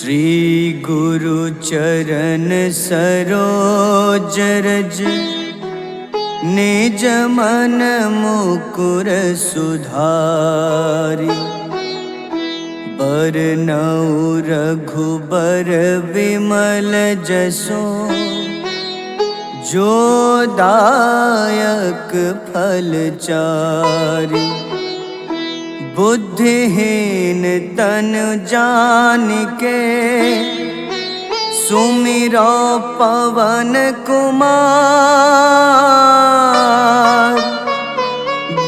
श्री गुरु चरण सरोज रज निज मन मुकुर सुधारि। बरनउँ रघुबर विमल जसो जो दायक फल चारि। बुद्धिहीन तनु जानिके सुमिरो पवन कुमार।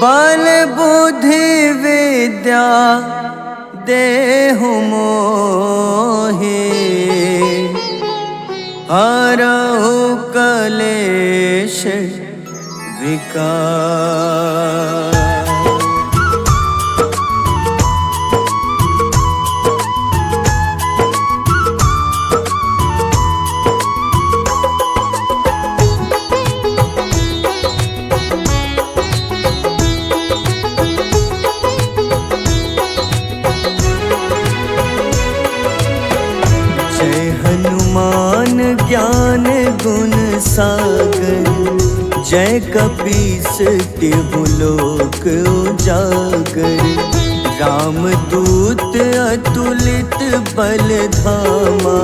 बल बुद्धि विद्या देहु मोहि हरहु कलेश विकार। हनुमान ज्ञान गुण सागर जय कपीस तिहु लोक उजागर। रामदूत अतुलित बल धामा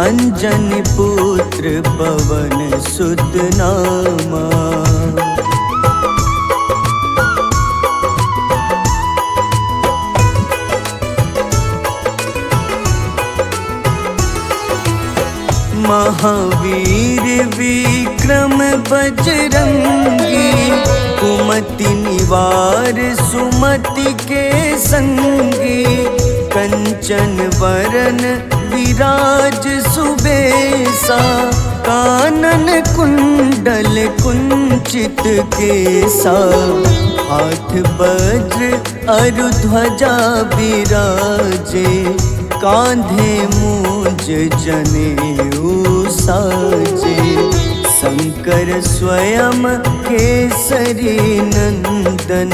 अंजनी पुत्र पवन सुत नामा। महावीर विक्रम बजरंगी कुमति निवार सुमति के संगी। कंचन वरन विराज सुबेसा कानन कुंडल कुंचित केसा। हाथ वज्र अरु ध्वजा बिराजे कांधे मूंज जनेऊ साजे। शंकर स्वयं केसरी नंदन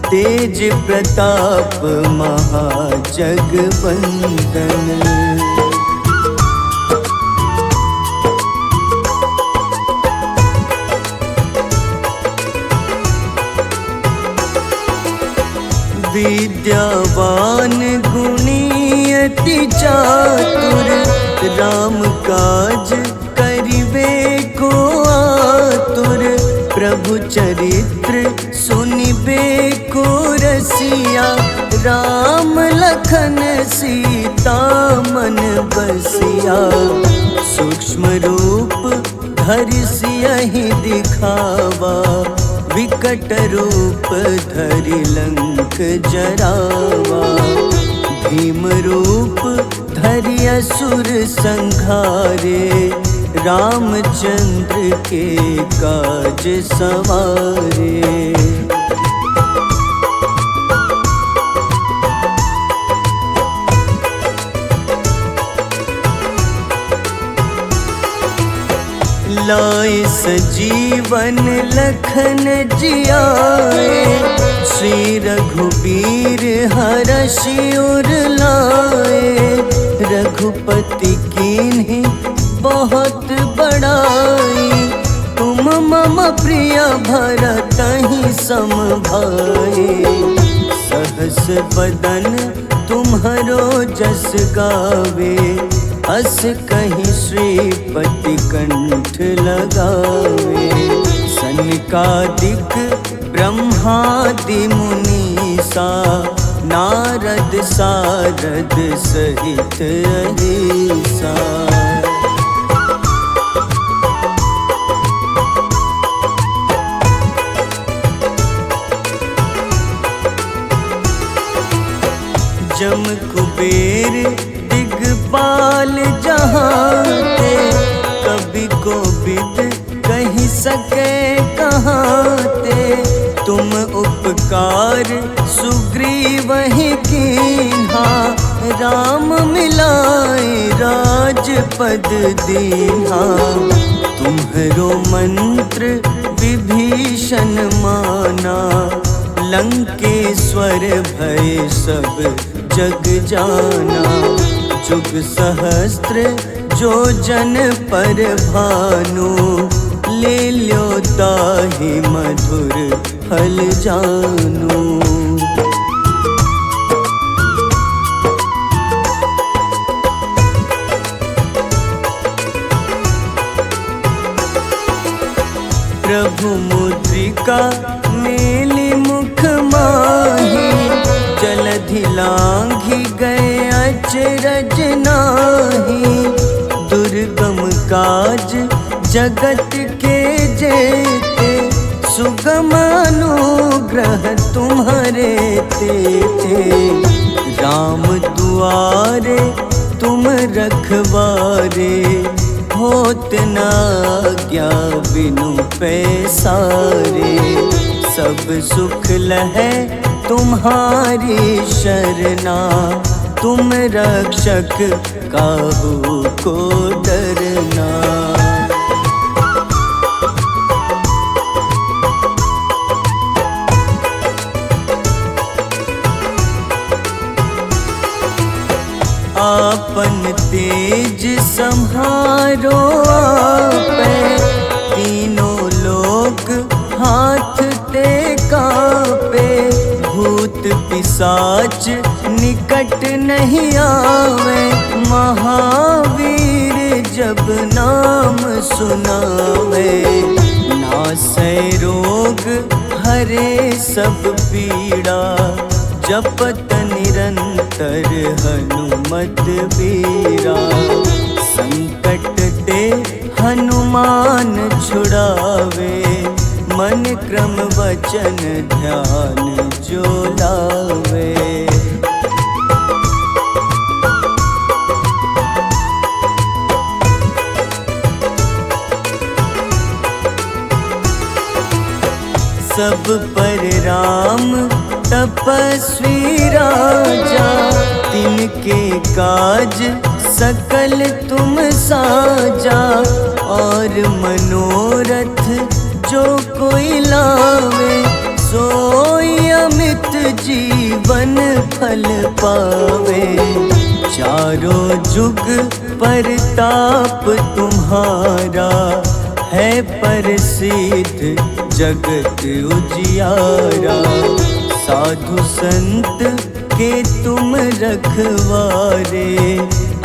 तेज प्रताप महाजगवंदन। विद्यावान गुणी अति चातुर राम काज करिबे को आतुर। प्रभु चरित्र सुनिबे को रसिया राम लखन सीता मन बसिया। सूक्ष्म रूप धरि सियहि दिखावा विकट रूप धरि लंक जरावा। भीम रूप धरि असुर संहारे रामचंद्र के काज सवारे। लाए सजीवन लखन जियाए श्री रघुबीर हरषि उर लाए। रघुपति कीन्ही बहुत बड़ाई तुम मम प्रिय भरतहि सम भाई। सहस बदन तुम्हरो जस गावे अस कहीं श्रीपति कंठ लगावे। सनकादिक ब्रह्मादि मुनीसा नारद सारद सहित अहिसा। जम कुबेर दिगपाल जहाँते कभी कोविद कही सके कहाँते। तुम उपकार सुग्रीवहि कीन्हा राम मिलाए राजपद दीन्हा। तुम्हरो मंत्र विभीषण माना लंकेश्वर भय सब जग जाना। जुग सहस्त्र जो जन पर भानु, ले ल्यो ताहि मधुर फल जानू। प्रभु मुद्रिका मेली मुख माही, जलधि लांघि गए अचरज नाही। दुर्गम काज जगत के जेते, सुगम अनुग्रह तुम्हारे तेते। राम दुआरे तुम रखवारे, होत न आज्ञा बिनु पैसारे। सब सुख लहै तुम्हारी शरणा, तुम रक्षक काहू को डरना। आपन तेज सम्हारो आपै, तीनों लोक हाथ ते कापे। भूत पिशाच निकट नहीं आवे, महावीर जब नाम सुनावे। नासै रोग हरे सब पीड़ा, जपत निरंतर हनुमत बीरा। संकट ते हनुमान छुड़ावे, मन क्रम वचन ध्यान जो लावे। सब पर राम तपस्वी राजा, तिनके काज सकल तुम साजा। और मनोरथ जो कोई लावे, सोई अमित जीवन फल पावे। चारों जुग परताप तुम्हारा, है प्रसिद्ध जगत उजियारा। साधु संत के तुम रखवारे,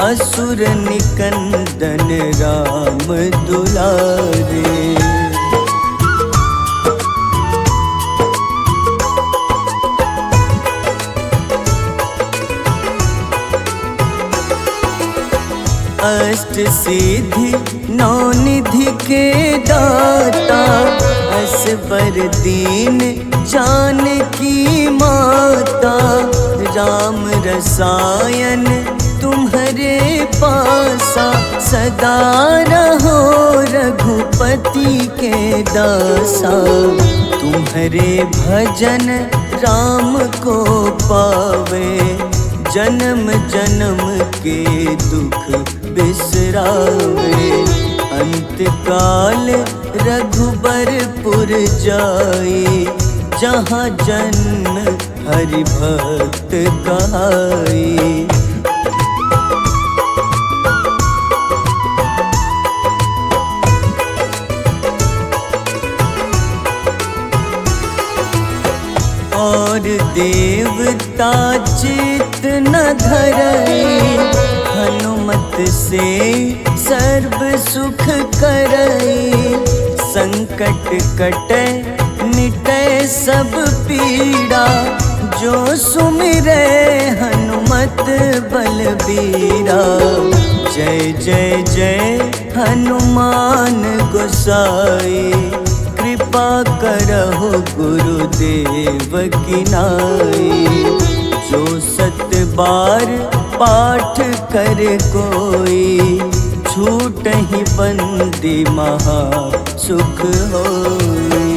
असुर निकंदन राम दुलारे। अष्ट सिद्धि नौ निधि के दाता, असबर दीन जानकी माता। राम रसायन तुम्हारे पासा, सदा रहो रघुपति के दासा। तुम्हारे भजन राम को पावे, जन्म जन्म के दुख बिसरावे। अंत काल रघुबरपुर जाई, जहाँ जन्म हरि भक्त कहाई। और देवता चित न धरई, हनुमत से सर्व सुख करई। संकट कटै मिटै सब पीड़ा, जो सुमिरै हनुमत बलबीरा। जय जय जय हनुमान गोसाई, कृपा करहु गुरुदेव की नाई। जो सत बार पाठ करे कोई, छूटहि बंदी महा सुख होई।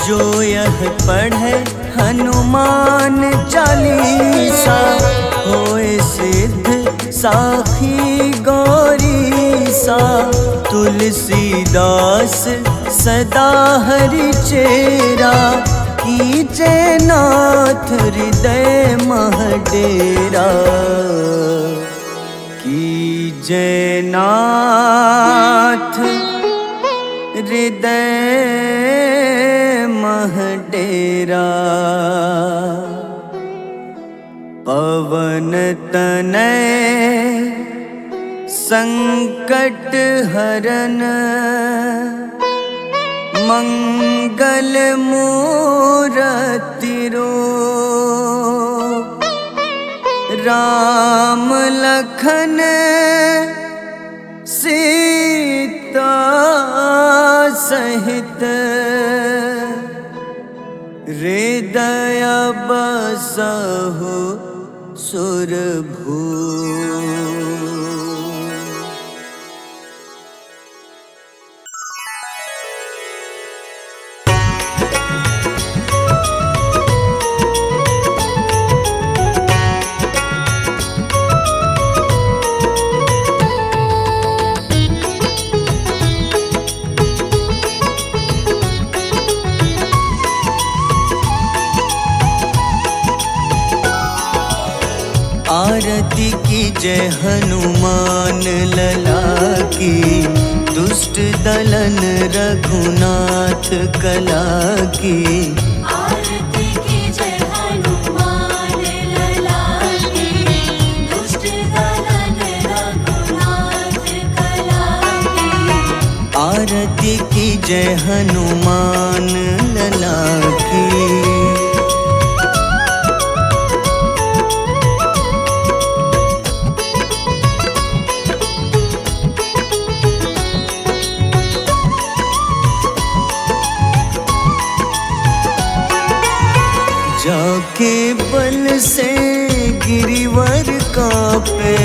जो यह पढ़े हनुमान चालीसा, होए सिद्ध साखी गौरीसा। तुलसीदास सदा हरि चेरा, कीजे नाथ हृदय मह डेरा। कीजे नाथ हृदय मह डेरा। पवन तनय संकट हरन, मंगल मूरति रूप। राम लखन सीता सहित, हृदय बसहु सुरभूप। आरती की जय हनुमान लला की, दुष्ट दलन रघुनाथ कला की। आरती की जय हनुमान लला की, दुष्ट दलन रघुनाथ कला की। आरती की जय हनुमान लला की। जाके बल से गिरिवर कांपे,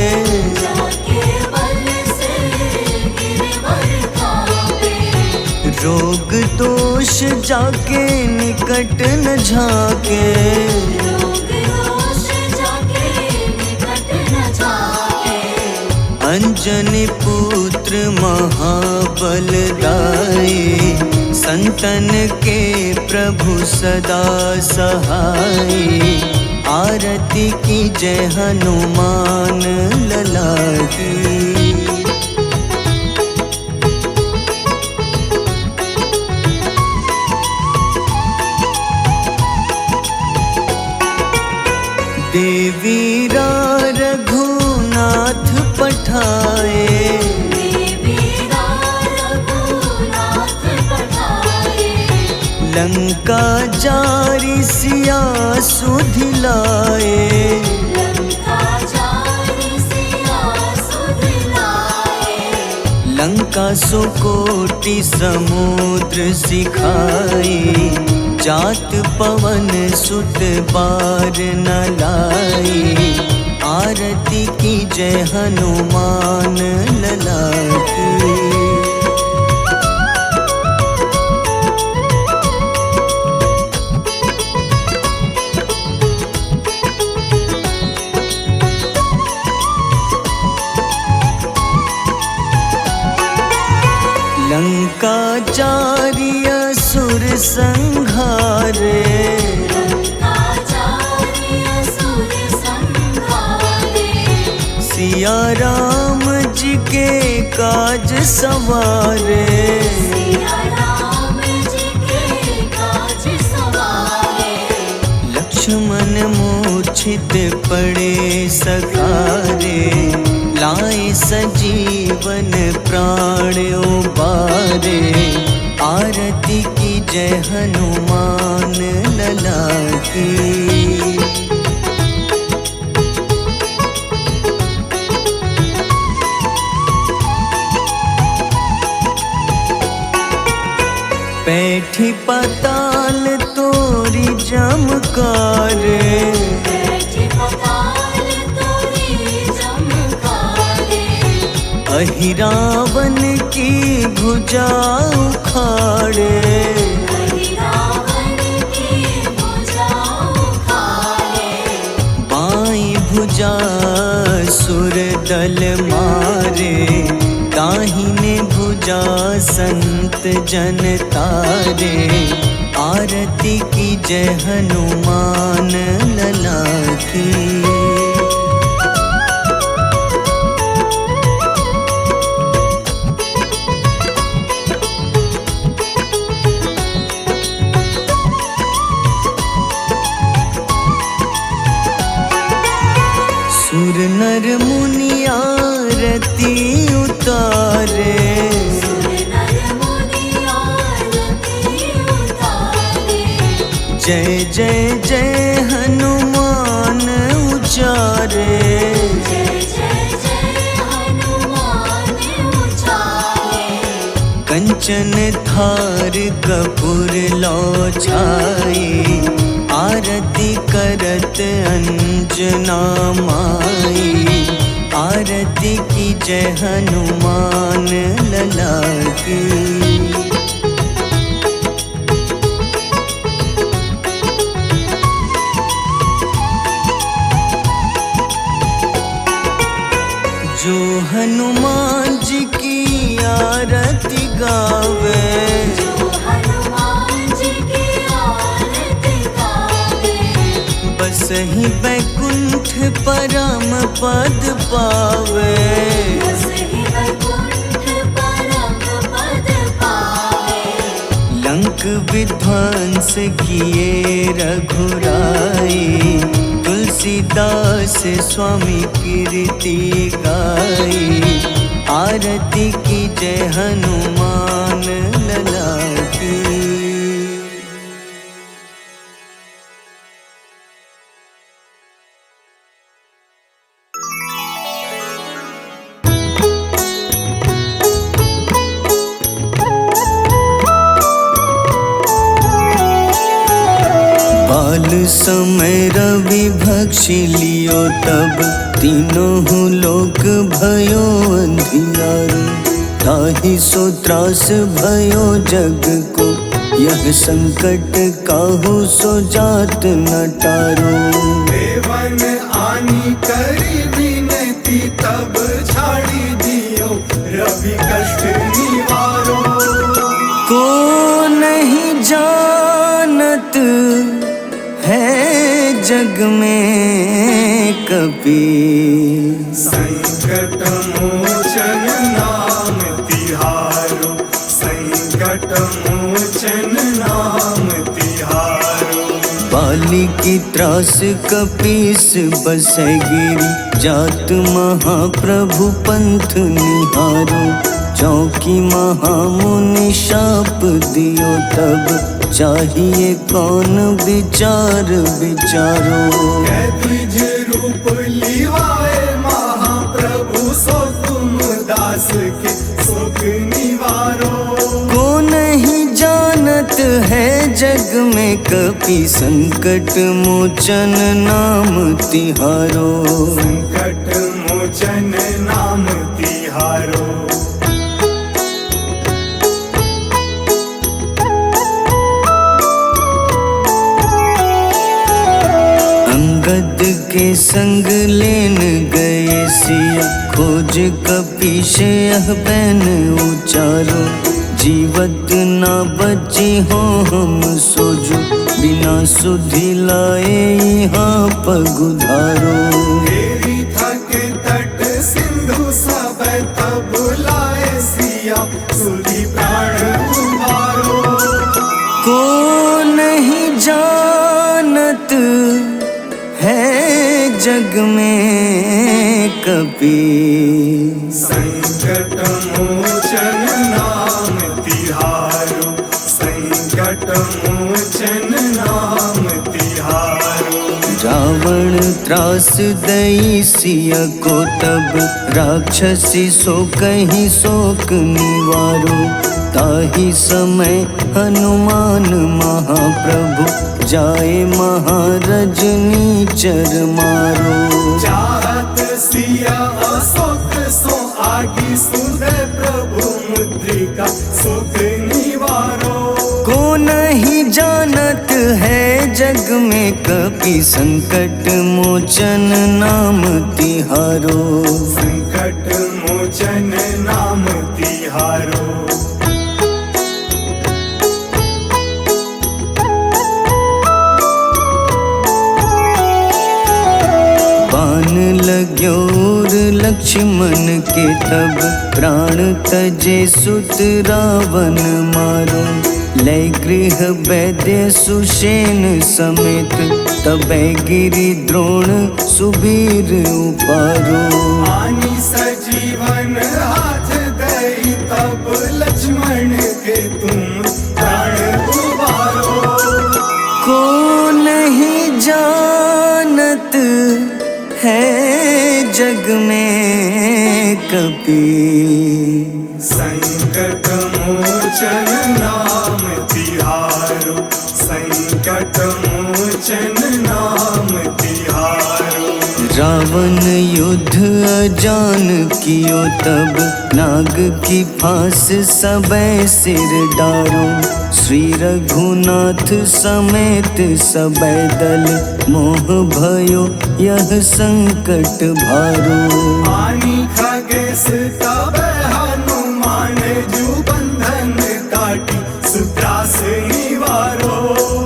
जाके बल से गिरवर कांपे। रोग दोष जाके निकट न झाके। रोग दोष जाके निकट न जाके। अंजनी पुत्र महाबलदाई, संतन के प्रभु सदा सहाय। आरती की जय हनुमान लला की। देवीरा रघुनाथ पठाए, लंका जारी सिया सुधिलाए। लंका सुकोटि समुद्र सिखाए, जात पवन सुत बार न लाए। आरती की जय हनुमान लला की। लंका जारी असुर संघारे, सिया राम जी के काज सवारे। लक्ष्मण मूर्छित पड़े सकारे, लाए सजीवन प्राण उबारे। आरती की जय हनुमान लला की। बैठी पाताल तोरी जमकारे, अहिरावन की भुजा उखाड़े। बाईं भुजा सुर दल मारे, दाहिने भुजा संत जन तारे, आरती की जय हनुमान लला की। सुर नर मुनि आरती उतारे, जय जय जय हनुमान उचारे। कंचन थार कपूर लो छाई, आरती करत अंजना माई। आरती की जय हनुमान लला की। जो हनुमान जी की आरती गावे, बस ही बैकुंठ परम पद पावे। लंक विध्वंस किए रघुराई, तुलसीदास स्वामी कीर्ति गाई। आरती की जय हनुमान लला की। बाल समय रवि भक्षी लियो, तब तीनों लोक भयो अंधियारो। ताहि सो त्रास भयो जग को, यह संकट काहू सो जात न टारो। देवन आनी करी विनती, तब छाड़ी दियो रवि कष्ट निवारो। को नहीं जानत है जग में कपि, संकट मोचन नाम तिहारो। संकट मोचन नाम तिहारो। बाली की त्रास कपीस बसै गिरी, जात महाप्रभु पंथ निहारो। चौकी महामुनि शाप दियो, तब चाहिए कौन विचार विचारो। द्विज रूप लिवाए महाप्रभु, सो तुम दास के सुख निवारो। को नहीं जानत है जग में कपि, संकट मोचन नाम तिहारो। संकट मोचन नाम तिहारो। अंगद के संग लेन गए सिया, खोज कपीश यह बैन उचारो। जीवत ना बची हो हम सोजो, बिना सुधि लाए यहाँ पगुधारो। तेरी थके तट सिंधु सब तब लाए सिया, सुधि प्राण उबारो। को नहीं जानत है जग में कपि, संकट मोचन नाम तिहारो। संकट मोचन नाम तिहारो। रावण त्रास दई सिया को, तब राक्षसी सो कहीं शोक निवारो। ताहि समय हनुमान महाप्रभु, जाए महारजनी चर मारो। चाहत सिया अशोक सो आगी, सुधे प्रभु मुद्रिका सुख निवारो। को नहीं जानत है जग में कपि, संकट मोचन नाम तिहारो। संकट मोचन नाम लक्ष्मण के तब प्राण तजे सुत रावण मारो। लय गृह वैद्य सुषेण समेत तबै गिरि द्रोण सुबीर उपारो। आनी सजीवन हाथ दई तब लक्ष्मण के तुम प्राण उबारो। को नहीं जानत है जग में कपि, संकट मोचन नाम तिहारो। संकट मोचन नाम तिहारो। रावण युद्ध अजान कियो तब नाग की फांस सबै सिर डारो। श्री रघुनाथ समेत सबै दल मोह भयो यह संकट भारो। आनी खगेश तब हनुमान जू बंधन काटी सुत्रास निवारो।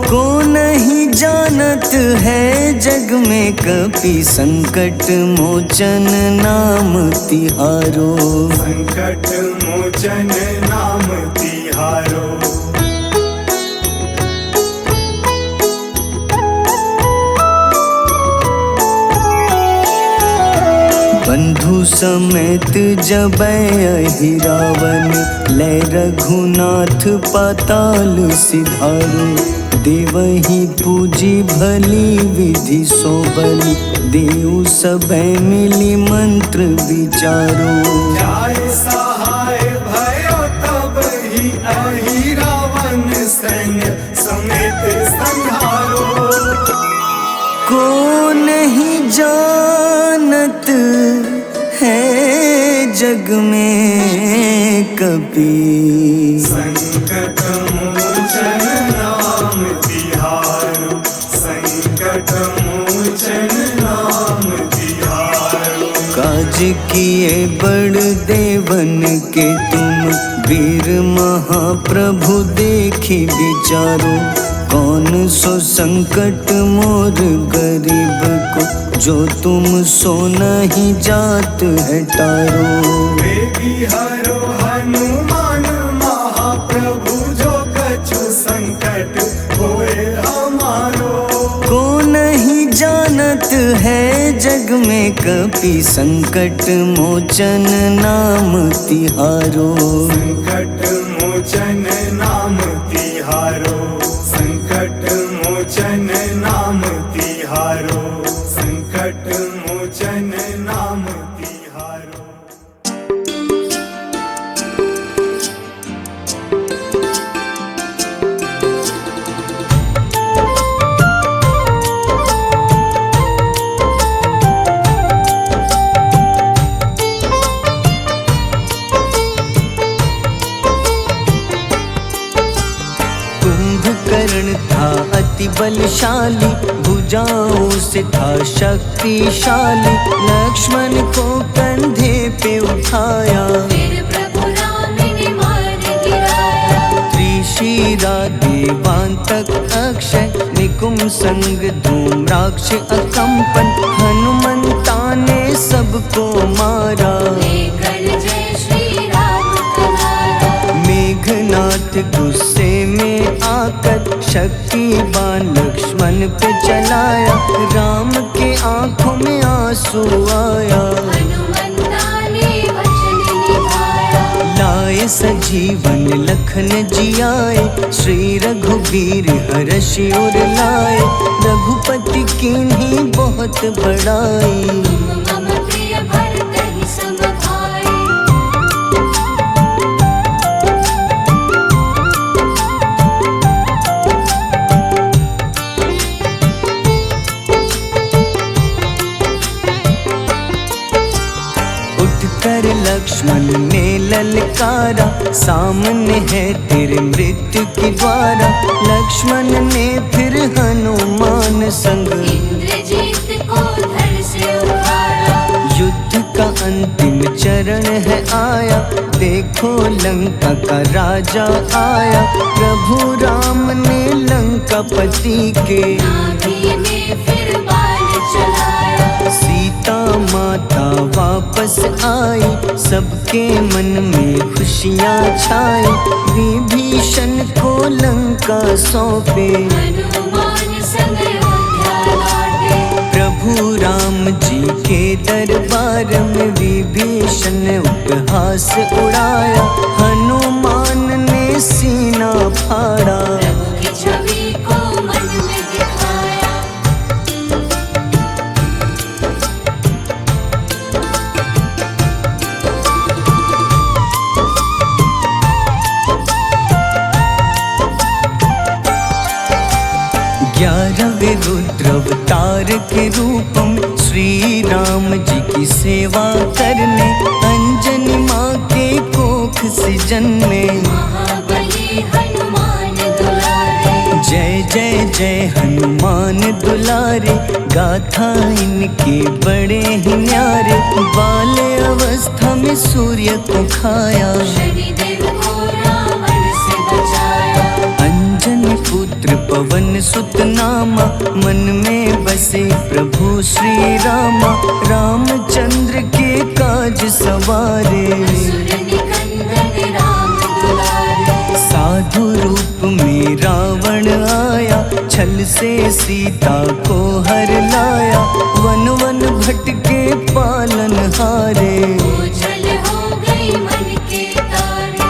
को नहीं जानत है जग में कपि, संकट मोचन नाम तिहारो। संकट मोचन नाम तिहारो। बंधु समेत जबै अहि रावण, लय रघुनाथ पाताल सिधारो। देवहि पूजी भली विधि सो बलि, देव सबै मिली मंत्र विचारो। जाय सहाय भयो तब ही अहि रावण सैन्य समेत संहारो। को नहीं जानत है जग में कपि, संकट मोचन नाम तिहारो। संकट मोचन नाम तिहारो। काज किए बड़ देवन के तुम, वीर महाप्रभु देखी विचारो। कौन सो संकट मोर गरीब को, जो तुम सो नहीं जात है टारो। बेगी हरो हनुमान महाप्रभु, जो कछु संकट होए हमारो। को नहीं जानत है जग में कपि, संकट मोचन नाम तिहारो। संकट मोचन नाम तिहारो। संकट मोचन नाम तिहारो। संकट मोचन नाम तिहारो। कुंभकर्ण था अति बलशाली, भुजाओं से था शक्तिशाली। लक्ष्मण को कंधे पे उठाया, फिर प्रभु राम ने मार गिराया। त्रिशिरा देवांतक अक्षय, निकुंभ संग धूम्राक्ष अकंपन। हनुमंता ने सबको मारा, लेकर जय श्री राम तुम्हारा। मेघनाथ गुस्से में आकर शक्तिवान लक्ष्मण पे चलाया। राम के आंखों में आंसू आया, हनुमंता ने वचन निभाया। लाए सजीवन लखन जियाए, श्री रघुबीर हर्षि उर लाए। रघुपति कीन्ही बहुत बड़ाई, तुम मम प्रिय भरत ही सम भाई। उठकर लक्ष्मण ने ललकारा, सामने है तेरे मृत्यु की द्वारा। लक्ष्मण ने फिर हनुमान संग, इंद्रजीत को धड़ से उतारा। युद्ध का अंतिम चरण है आया, देखो लंका का राजा आया। प्रभु राम ने लंकापति के, नाभि में फिर बाण चलाया। सीता माँ माता वापस आई, सबके मन में खुशियाँ छाई। विभीषण को लंका सौंपे, हनुमान संग अयोध्या लौटे। प्रभु राम जी के दरबार में विभीषण उपहास उड़ाया। हनुमान ने सीना फाड़ा, प्रभु की छवि को मन में दिखाया। ग्यारहवें रुद्र अवतार के रूपम श्री राम जी की सेवा करने, अंजनी माँ के कोख से जन्मे। महाबली हनुमान दुलारे, जय जय जय हनुमान दुलारे, गाथा इनके बड़े ही न्यारे। बाल अवस्था में सूर्य को खाया, शनिदेव को रावण से बचाया। अंजनी पुत्र पवन सुत नामा, मन में बसे प्रभु श्री रामा। रामचंद्र के काज सवारे, असुर निकंदन राम दुलारे। साधु रूप में रावण आया, छल से सीता को हर लाया। वन वन भटके पालन हारे, ओझल हो गई मन के तारे।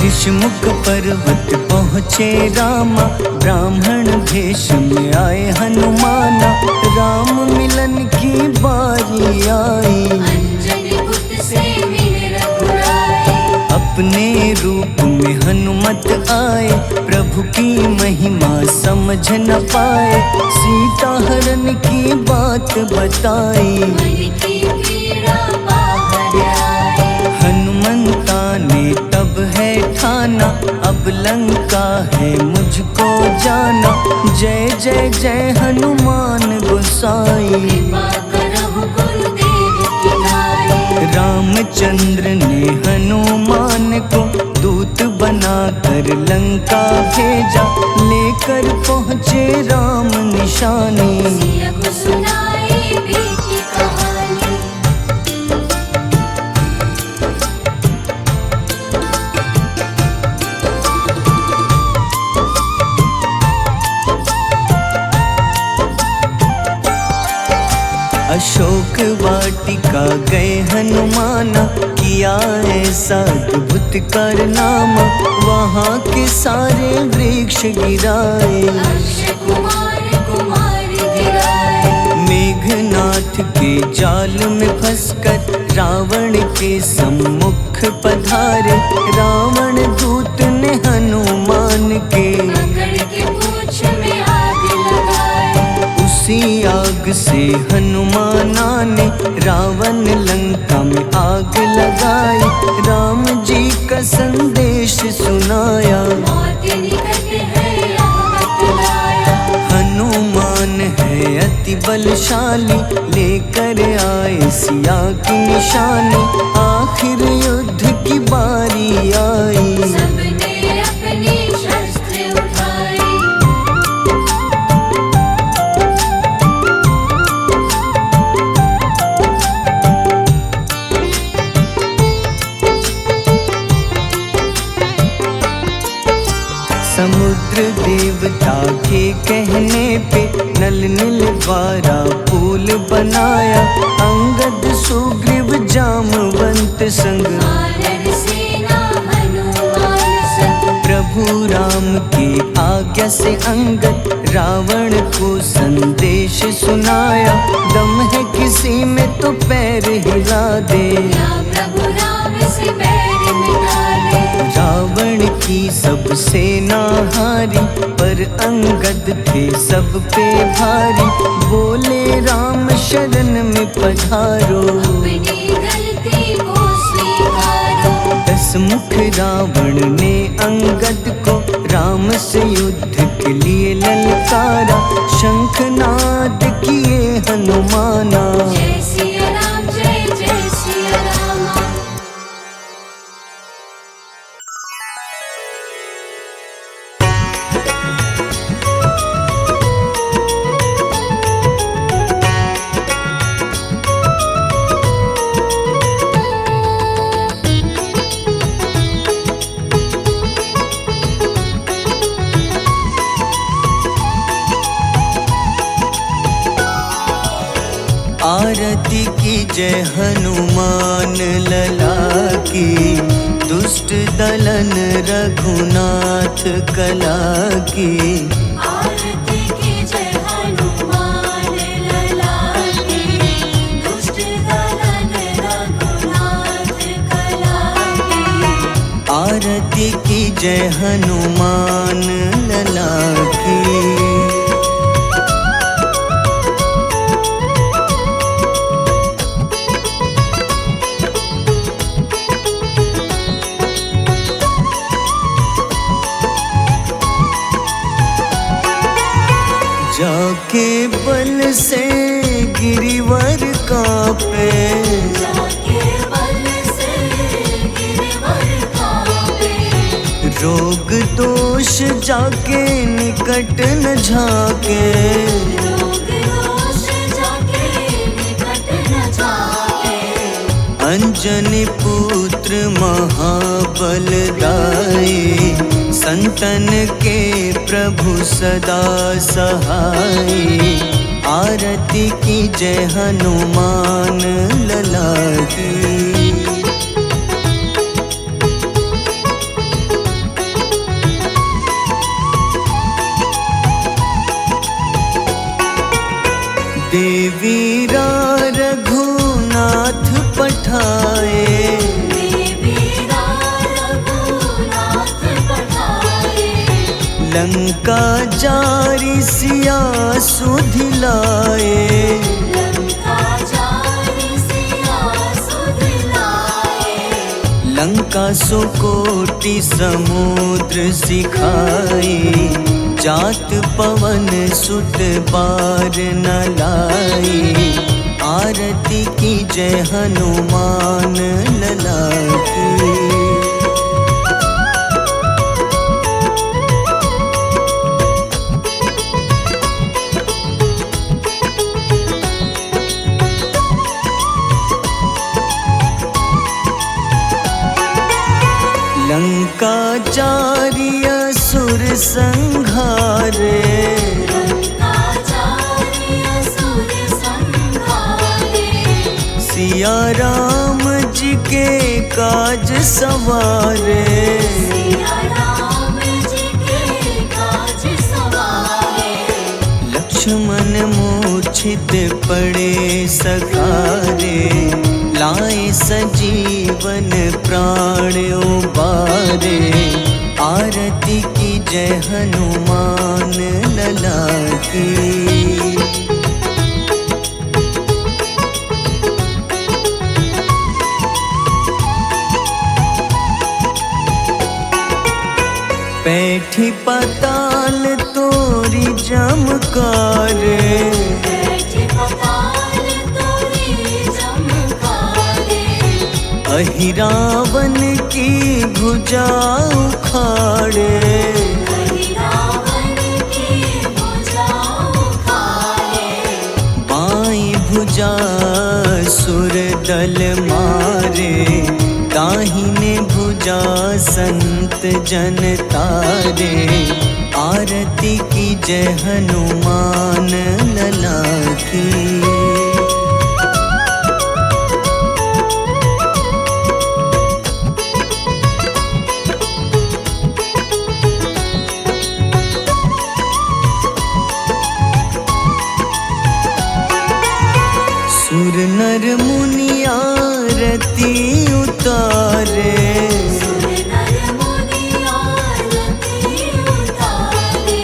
ऋषमुख पर्वत पहुँचे रामा, ब्राह्मण भेष में आए हनुमाना। राम मिलन की बारी आई, अंजनी पुत्र से मिले रघुराई। अपने रूप में हनुमत आए, प्रभु की महिमा समझ न पाए। सीता हरण की बात बताई, मन की पीड़ा बाहर आई। हनुमंता ने तब है ठाना, अब लंका है मुझको जाना। जय जय जय हनुमान गोसाई, कृपा करहु गुरुदेव की नाई। रामचंद्र ने हनुमान को दूत बनाकर लंका भेजा। लेकर पहुँचे राम निशानी, सिया को सुनाई बीती कहानी। अशोक वाटिका गए हनुमाना, किया ऐसा अद्भुत कारनामा। वहाँ के सारे वृक्ष गिराए, अक्षय कुमार कुमार गिराए। मेघनाथ के जाल में फंसकर रावण के सम्मुख पधारे। रावण दूत ने हनुमान के पकड़ के पूंछ में आग लगाए। उसी आग से हनुमाना ने रावण लंका में आग लगाई। राम जी का संदेश सुनाया, मौत निकट है यह बतलाया। हनुमान है अति बलशाली, लेकर आए सिया की निशानी। आखिर युद्ध की बारी आई, सबने अपनी शस्त्र उठाई। समुद्र देवता के कहने पे नल नील द्वारा पुल बनाया। अंगद सुग्रीव जामवंत संग, वानर सेना हनुमान संग। प्रभु राम की आज्ञा से अंगद रावण को संदेश सुनाया। दम है किसी में तो पैर हिला दे, या प्रभु राम से बैर मिटा दे। रावण की सब सेना हारी, पर अंगद थे सब पे भारी। बोले राम शरण में पधारो, अपनी गलती को स्वीकारो। 10 मुख रावण ने अंगद को राम से युद्ध के लिए ललकारा। शंखनाद किए हनुमाना, जय सिया राम जय जय सिया राम। जय हनुमान लला की, दुष्ट दलन रघुनाथ कला की। आरती की जय हनुमान लला की, दुष्ट दलन रघुनाथ कला की। आरती की जय हनुमान लला की। जाके बल से गिरिवर कांपे, जाके बल से गिरवर कांपे। रोग दोष जाके निकट न झाके। रोग दोष जाके निकट न जाके। अंजनी पुत्र महाबल दाई, संतन के प्रभु सदा सहाय। आरती की जय हनुमान लला की। देवीरा रघुनाथ पठाए, देवीरा रघुनाथ पठाए। लंका जारी सिया सुधिलाए। लंका जारी सिया सुधिलाए। लंका सुकोटि समुद्र सिखाए, जात पवन सुत बार न लाए। आरती की जय हनुमान लला की। लंका जारी असुर संघारे, लंका जारी असुर संघारे। सिया राम जी के काज सवारे। सिया राम जी के काज सवारे। लक्ष्मण मूर्छित पड़े सखारे, लाए सजीवन प्राण उबारे। आरती की जय हनुमान लला की। बैठी पाताल तोरी जमकारे, बैठी पताल तोरी जमकारे। अहिरावन की भुजा उखाड़े। हरि रावण की भुजा उखाड़े। बाईं भुजा सुर दल मारे, दाहिने भुजा संत जन तारे। आरती की जय हनुमान लला की। सुर नर मुनि आरती उतारे, सुर नर मुनि आरती उतारे।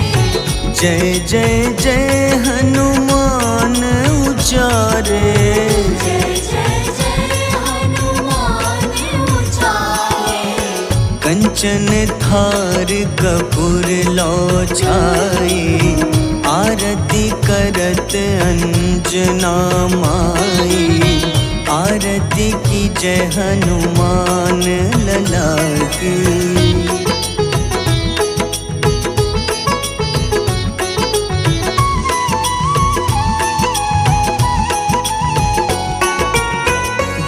जय जय जय हनुमान उचारे। जय जय जय हनुमान उचारे। कंचन थार कपूर लो छाई, आरती करत अंजना माई। आरती की जय हनुमान लला की।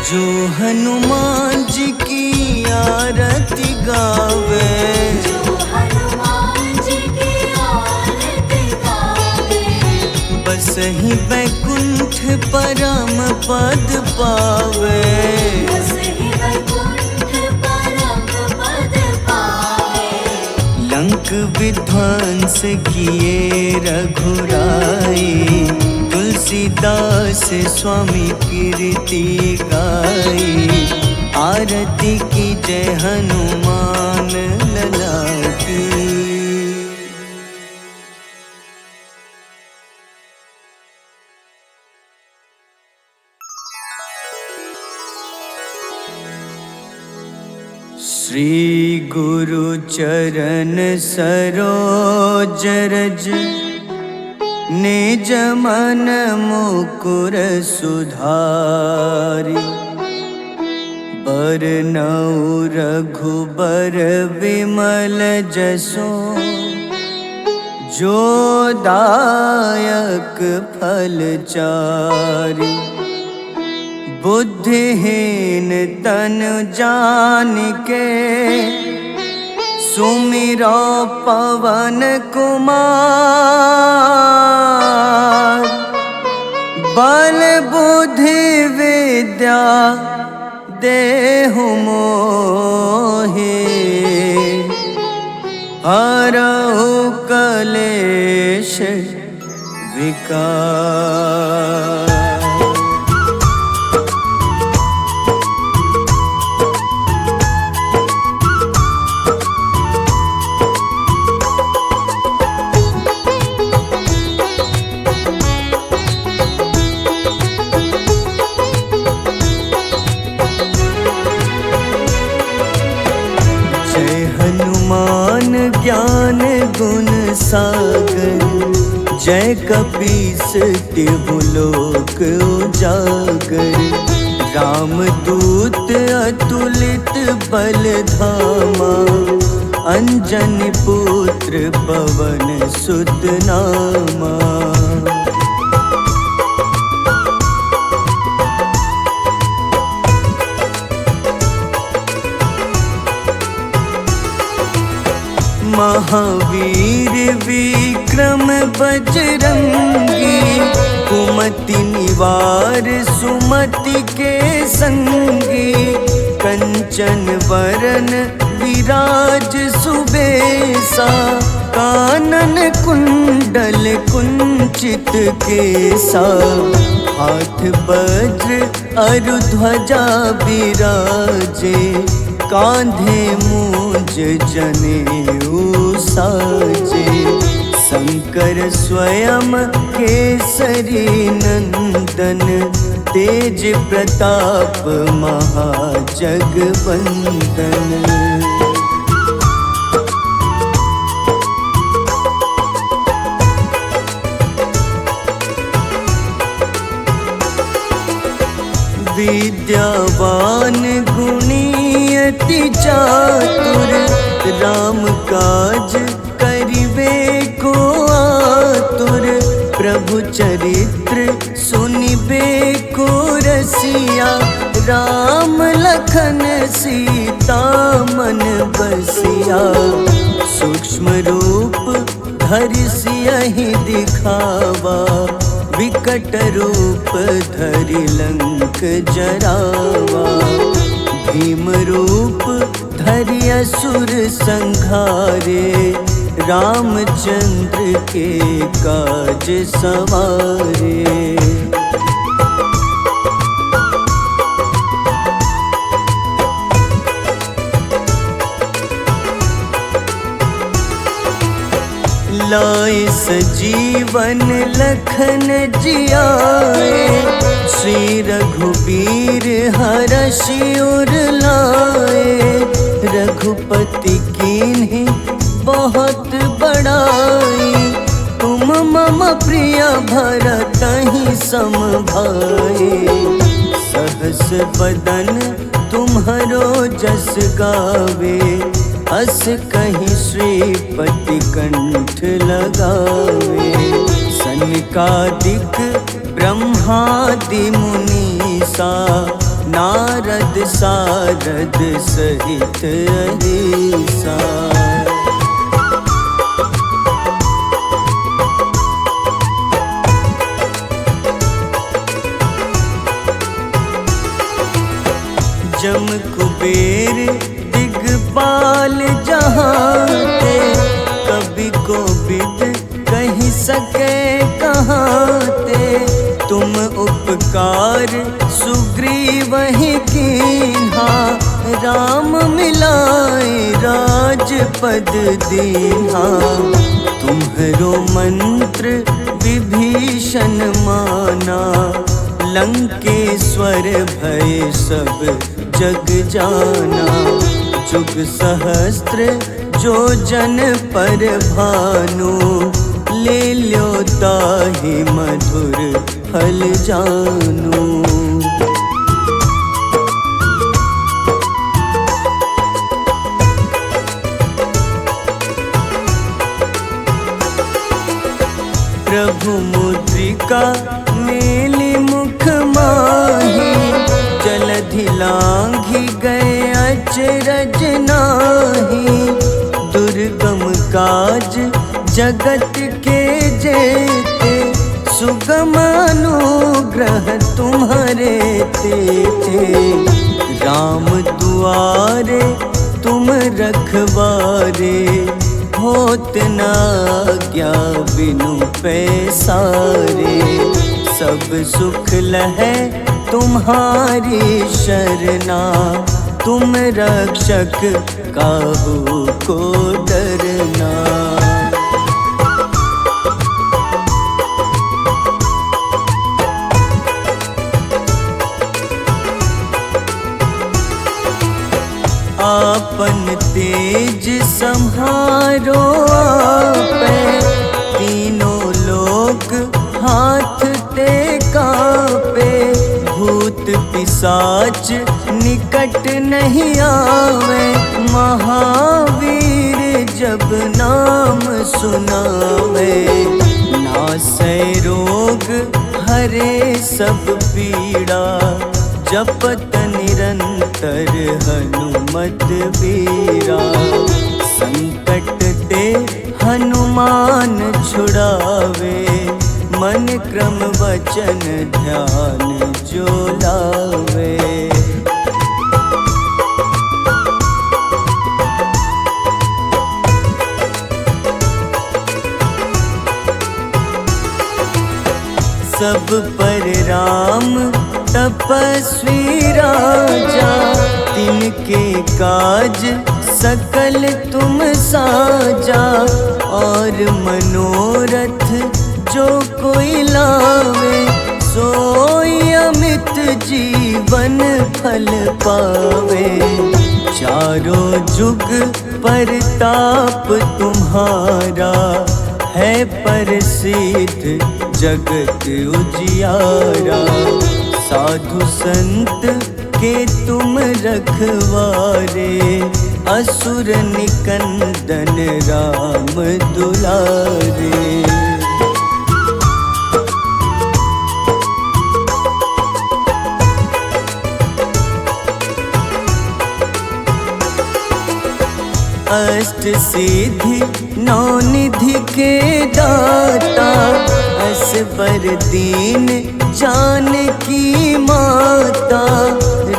जो हनुमान जी की आरती गावे, जो हनुमान जी की आरती गावे। बस बसहि बैकुंठ परम पद पावे। बसहि वैकुंठ परम पद पावे। लंक विध्वंस किए रघुराई, तुलसीदास स्वामी कीर्ति गाई। आरती की जय हनुमान लला की। श्री गुरु चरण सरोज रज, निज मन मुकुर सुधारि। बरनउँ रघुबर विमल जसो, जो दायक फल चारि। बुद्धिहीन तनु जानिके, सुमिरो पवन कुमार। बल बुद्धि विद्या देहु मोहि, हरहु कलेश विकार। हनुमान ज्ञान गुण सागर, जय कपीस तिहु लोक उजागर। रामदूत अतुलित बल धामा, अंजनी पुत्र पवन सुत नामा। महावीर विक्रम बजरंगी, कुमति निवार सुमति के संगी। कंचन वरन विराज सुबेसा, कानन कुंडल कुंचित केसा। हाथ वज्र अरु ध्वजा बिराजे, कांधे मूंज जनेऊ साजे। शंकर स्वयं केसरी नंदन, तेज प्रताप महाजगवंदन। विद्यावान गुणी अति चातुर, राम काज करिबे को आतुर। प्रभु चरित्र सुनिबे को रसिया, राम लखन सीता मन बसिया। सूक्ष्म रूप धरि सियहि दिखावा, विकट रूप धरि लंक जरावा। भीम रूप धरि असुर संहारे, रामचंद्र के काज सवारे। लाए सजीवन लखन जियाए, श्री रघुबीर हरषि उर लाए। रघुपति कीन्ही बहुत बड़ाई, तुम मम प्रिय भरतहि सम भाई। सहस बदन तुम्हरो जस गावे, अस कहीं श्रीपति कंठ लगावे। सनकादिक ब्रह्मादि मुनीसा, नारद सारद सहित अहिसा। कुबेर दिगपाल जहाँते, कभी को विद कही सके कहाँते। तुम उपकार सुग्रीव ही कीन्हा, राम मिलाए राजपद दीन्हा। तुम्हरो मंत्र विभीषण माना, लंकेश्वर भय सब जग जाना। जुग सहस्त्र जो जन पर भानु, ले ल्यो ताहि मधुर फल जानू। प्रभु मुद्रिका मेली मुख माही, जलधि लांघि गए अचरज नाही। दुर्गम काज जगत के जेते, सुगम अनुग्रह तुम्हारे तेते। राम दुआरे तुम रखवारे, होत न आज्ञा बिनु पैसारे। सब सुख लहै तुम्हारी शरणा, तुम रक्षक काहू को डरना। आपन तेज सम्हारो आपै, तीनों लोक हाथ ते कांपे। भूत पिशाच निकट नहीं आवे, महावीर जब नाम सुनावे। नासै रोग हरे सब पीड़ा, जपत निरंतर हनुमत बीरा। संकट ते हनुमान छुड़ावे, मन क्रम वचन ध्यान जो लावे। सब पर राम तपस्वी राजा, तिनके काज सकल तुम साजा। और मनोरथ जो कोई लावे, सोई अमित जीवन फल पावे। चारों जुग परताप तुम्हारा, है प्रसिद्ध जगत उजियारा। साधु संत के तुम रखवारे, असुर निकंदन राम दुलारे। अष्ट सिद्धि नौ निधि के दाता, असबर दीन जानकी माता।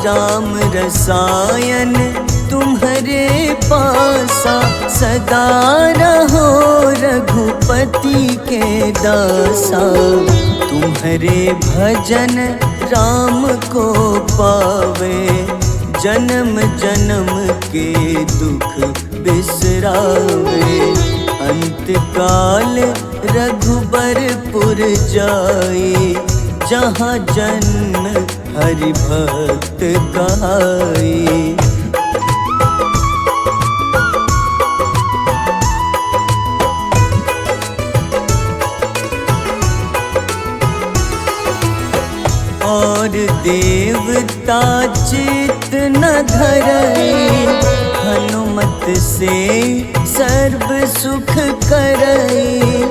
राम रसायन तुम्हारे पासा, सदा रहो रघुपति के दासा। तुम्हारे भजन राम को पावे, जन्म जन्म के दुख बिसरावे। अंत काल रघुबरपुर जाई, जहाँ जन्म हरि भक्त कहाई। और देवता चित न धरई, हनुमत से सर्व सुख करई।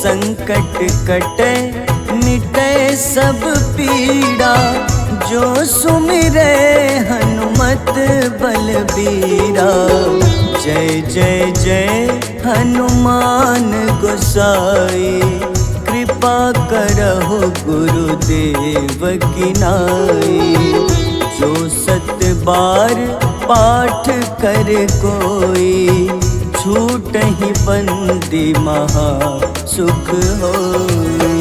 संकट कटे मिटे सब पीड़ा, जो सुमिरे हनुमत बलबीरा। जय जय जय हनुमान गोसाई, कृपा करहु गुरुदेव की नाई। जो 7 बार पाठ कर कोई, छूटहि बंदी महा सुख होई।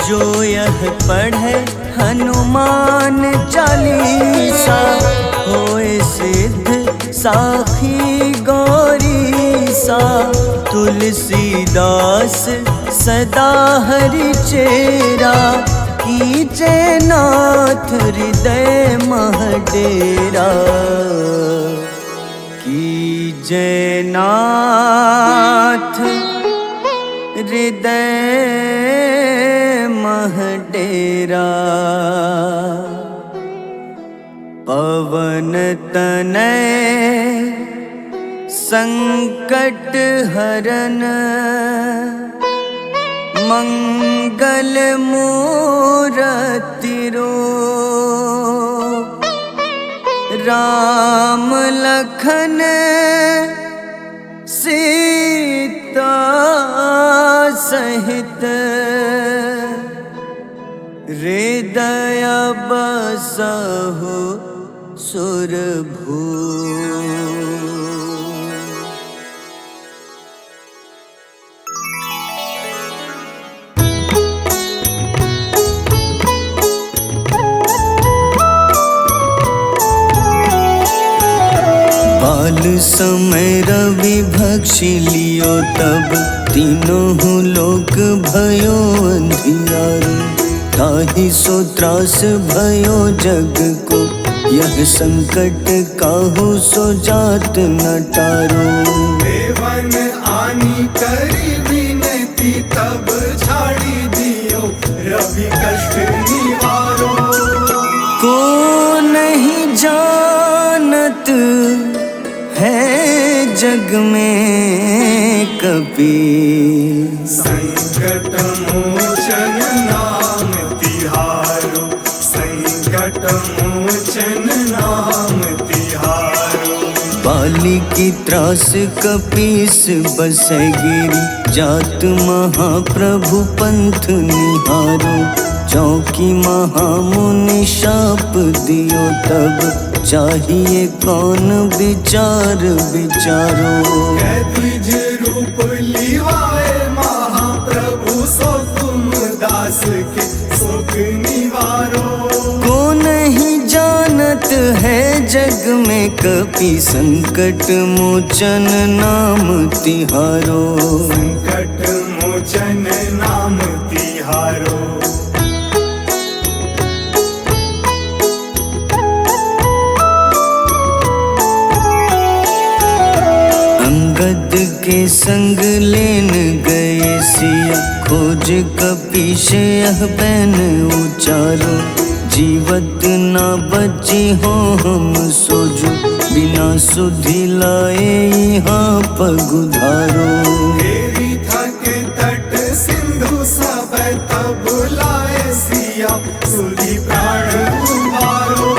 जो यह पढ़े हनुमान चालीसा, होए सिद्ध साखी गौरीसा। तुलसीदास सदा हरि चेरा, कीजे नाथ हृदय मह डेरा। कीजे नाथ हृदय मह डेरा। पवन तनय संकट हरन, मंगल मूरति रूप। राम लखन सीता सहित, हृदय बसहु सुरभूप। बाल समय रवि भक्षि लियो, तब तीनों लोक भयो अंधियारो। ताहि सो त्रास भयो जग को, यह संकट काहू सो जात न टारो। देवन आनी करी विनती, तब झाड़ी दियो रवि कष्ट निवारो। को नहीं जानत है जग में कपि, संकट मोचन नाम तिहारो। संकट मोचन नाम तिहारो। बाली की त्रास कपीस बसै गिरी, जात महाप्रभु पंथ निहारो। चौकी महामुनि शाप दियो, तब चाहिए कौन विचार विचारो। द्विज रूप लिवाए महाप्रभु, सो तुम दास के सुख निवारो। को नहीं जानत है जग में कपि, संकट मोचन नाम तिहारो। संकट मोचन नाम तिहारो। अंगद के संग लेन गए सिया, खोज कपीश यह बैन उचारो। जीवत ना बची हो हम सोजो, बिना सुधि लाए यहाँ पगुधारो। तेरी थक तट सिंधु सब तब लाए सिया, सुधि प्राण उबारो।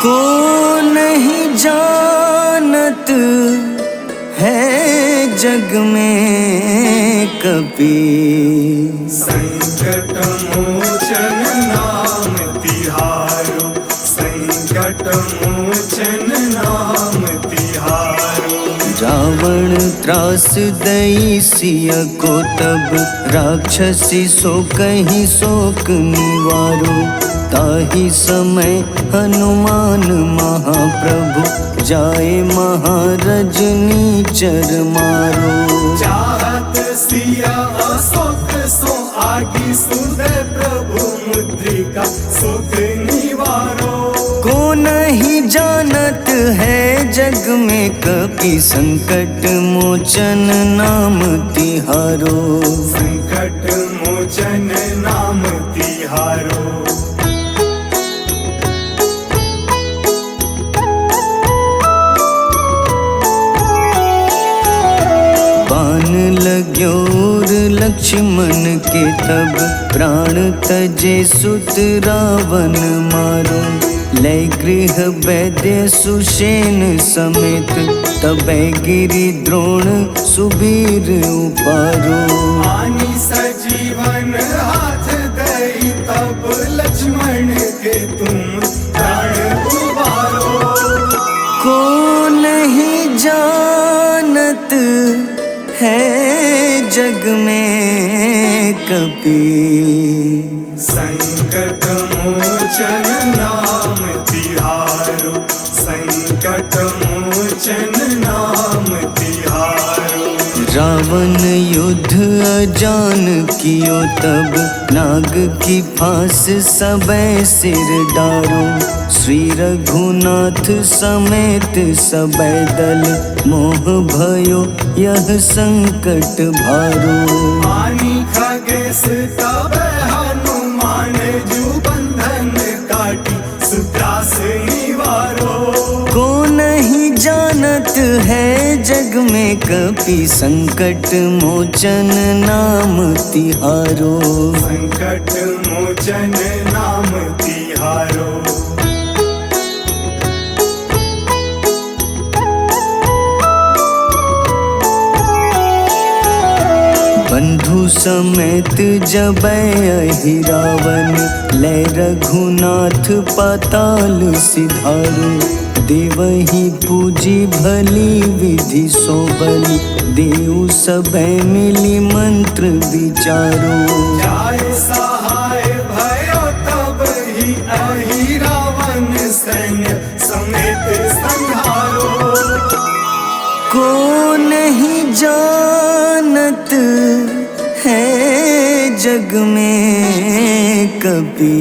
को नहीं जानत है जग में कपि, संकट मोचन नाम तिहारो। संकट मोचन नाम तिहारो। रावण त्रास दई सिया को, तब राक्षसी सो कहीं शोक निवारो। ताहि समय हनुमान महाप्रभु, जाए महारजनी चर मारो। चाहत सिया अशोक सो आगी, सुदय प्रभु मुद्रिका सुख निवारो। को नहीं जानत है जग में कपि, संकट मोचन नाम तिहारो। संकट मोचन नाम तिहारो। बाण लग्योर लक्ष्मण के, तब प्राण तजे सुत रावण मारो। लय गृह वैद्य सुषेण समेत तबै गिरि द्रोण सुबीर उपारो। आनी सजीवन हाथ दई तब लक्ष्मण के तुम प्राण उबारो। को नहीं जानत है जग में कपि, संकट मोचन नाम तिहारो, संकट मोचन नाम तिहारो। रावण युद्ध अजान कियो तब, नाग की फांस सबै सिर डारो। श्री रघुनाथ समेत सबै दल, मोह भयो यह संकट भारो। आनी खगेश तब हनुमान जू बंधन काटी, सुत्रास निवारो। को नहीं जानत है जग में कपि, संकट मोचन नाम तिहारो। संकट मोचन नाम तिहारो। बंधु समेत जबै अहि रावण, लय रघुनाथ पाताल सिधारो। देवहि पूजी भली विधि सो बलि, देव सबै मिली मंत्र विचारो। जाय सहाय भयो तब ही अहि रावण सैन्य समेत संहारो। को नहीं जानत है जग में कपि,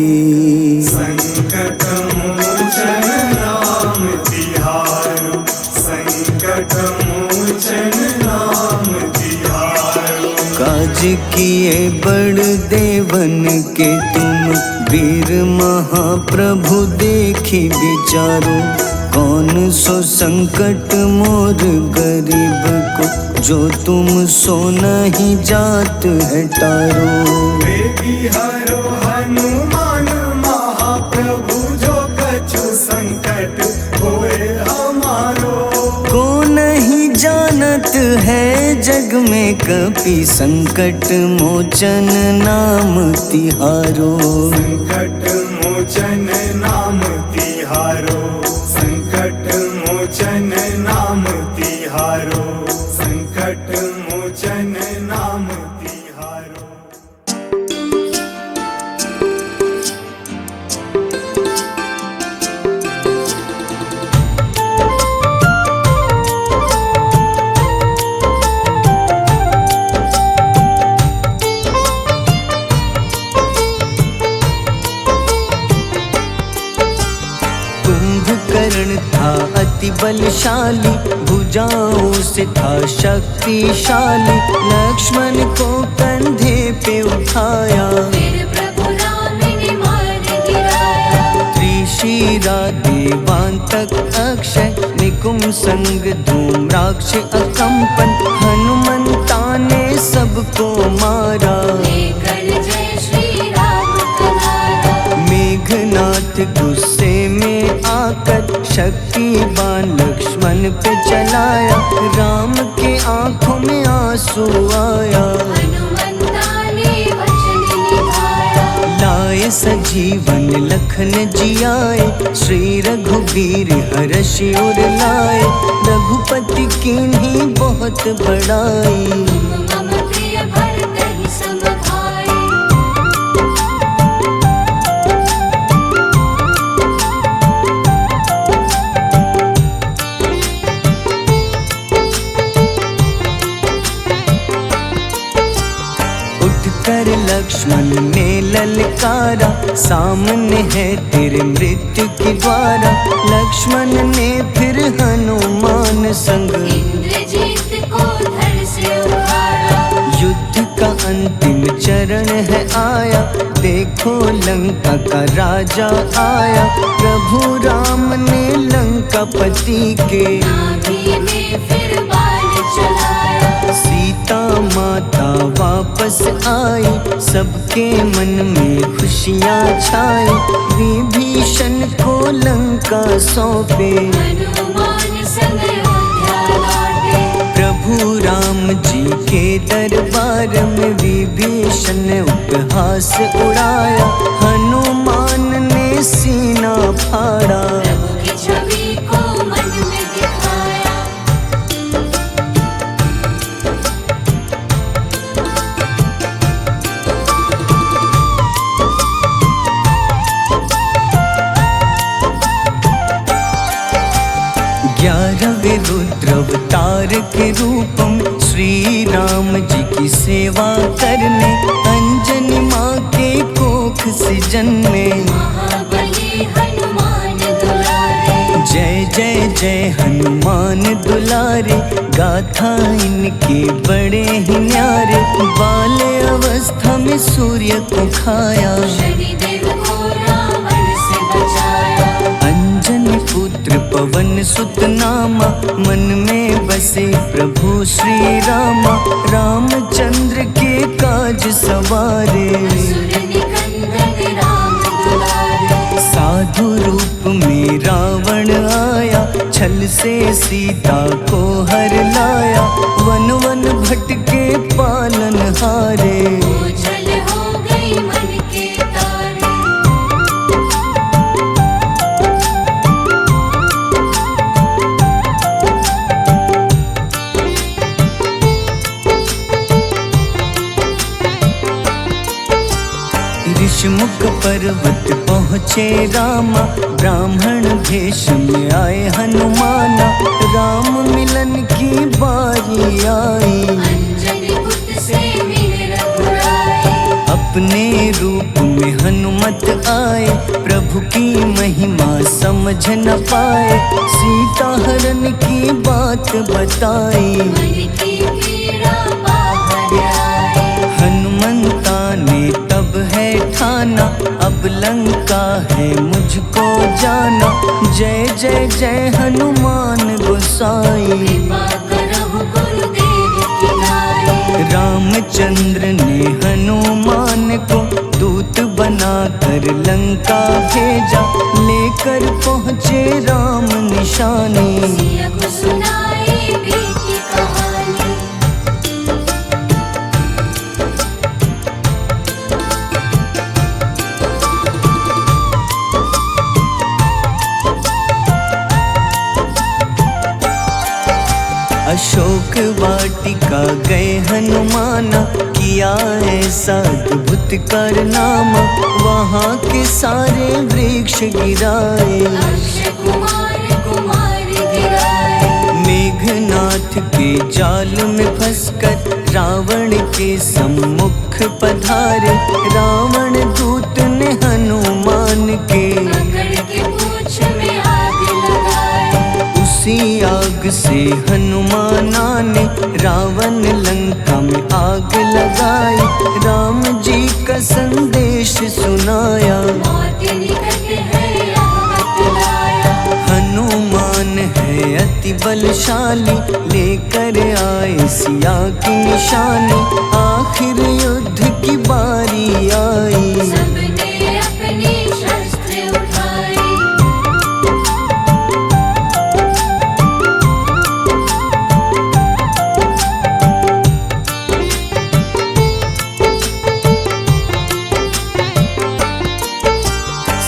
संकट मोचन नाम तिहारो, संकट मोचन नाम तिहारो। काज किए बड़ देवन के तुम, वीर महाप्रभु देखी विचारो। कौन सो संकट मोर गरीब को, जो तुम सो नहीं जात है टारो। बेगी हरो हनुमान महाप्रभु, जो कछु संकट होए हमारो। को नहीं जानत है जग में कपि, संकट मोचन नाम तिहारो। संकट मोचन नाम तिहारो, संकट मोचन नाम तिहारो, संकट मोचन नाम तिहारो। कुंभकर्ण था अति बलशाली, भुजाओं से था शक्तिशाली। लक्ष्मण को कंधे पे उठाया, फिर प्रभु राम ने मार गिराया। त्रिशिरा देवांतक अक्षय, निकुंभ संग धूम्राक्ष अकंपन। हनुमंता ने सबको मारा, लेकर जय श्री राम कनारा। मेघनाथ गुस्से में आकर, शक्तिवान लक्ष्मण पे चलाया। राम के आंखों में आंसू आया, हनुमंता ने वचन निभाया। लाए सजीवन लखन जियाए, श्री रघुवीर हर्षि उर लाए। रघुपति कीन्ही बहुत बड़ाई, तुम मम प्रिय भरत ही सम भाई। उठकर लक्ष्मण ने ललकारा, सामने है तेरे मृत्यु की द्वारा। लक्ष्मण ने फिर हनुमान संग, इंद्रजीत को धड़ से उतारा। युद्ध का अंतिम चरण है आया, देखो लंका का राजा आया। प्रभु राम ने लंकापति के, नाभि में फिर बाण चलाया। सीता माता वापस आई, सबके मन में खुशियाँ छाई। विभीषण को लंका सौंपे, हनुमान संग अयोध्या लौटे। प्रभु राम जी के दरबार में विभीषण ने उपहास उड़ाया। हनुमान ने सीना फाड़ा, प्रभु की छवि को मन में दिखाया। ग्यारहवें रुद्र अवतार के रूपम श्री राम जी की सेवा करने, अंजनी माँ के कोख से जन्मे। महाबली हनुमान दुलारे, जय जय जय हनुमान दुलारे, गाथा इनके बड़े ही न्यारे। बाल्य अवस्था में सूर्य को खाया, शनिदेव को रावण से बचाया। अंजनी पुत्र पवन सुत नामा, मन में बसे प्रभु श्री रामा। रामचंद्र के काज सवारे, असुर निकंदन राम दुलारे। साधु रूप में रावण आया, छल से सीता को हर लाया। वन वन भटके पालन हारे, ओझल हो गई मन के तारे। ऋषमुख पर्वत पहुँचे रामा, ब्राह्मण भेष में आए हनुमाना। राम मिलन की बारी आई, अंजनी पुत्र से मिल रघुराई। अपने रूप में हनुमत आए, प्रभु की महिमा समझ न पाए। सीता हरण की बात बताई, मन की पीड़ा बाहर आई। हनुमंता ने तब है ठाना, अब लंका है मुझको जाना। जय जय जय हनुमान गोसाई, कृपा करहु गुरुदेव की नाई। रामचंद्र ने हनुमान को दूत बनाकर लंका भेजा। लेकर पहुँचे राम निशानी, सिया को सुनाई बीती कहानी। अशोक वाटिका गए हनुमाना, किया ऐसा अद्भुत कारनामा। वहाँ के सारे वृक्ष गिराए, अक्षय कुमार कुमार गिराए। मेघनाथ के जाल में फंसकर रावण के सम्मुख पधारे। रावण दूत ने हनुमान के पकड़ के पूंछ में आग लगाए। उसी आग से हनुमाना ने रावण लंका में आग लगाई। राम जी का संदेश सुनाया, मौत निकट है यह बतलाया। हनुमान है अति बलशाली, लेकर आए सिया की निशानी। आखिर युद्ध की बारी आई, सबने अपनी शस्त्र उठाई।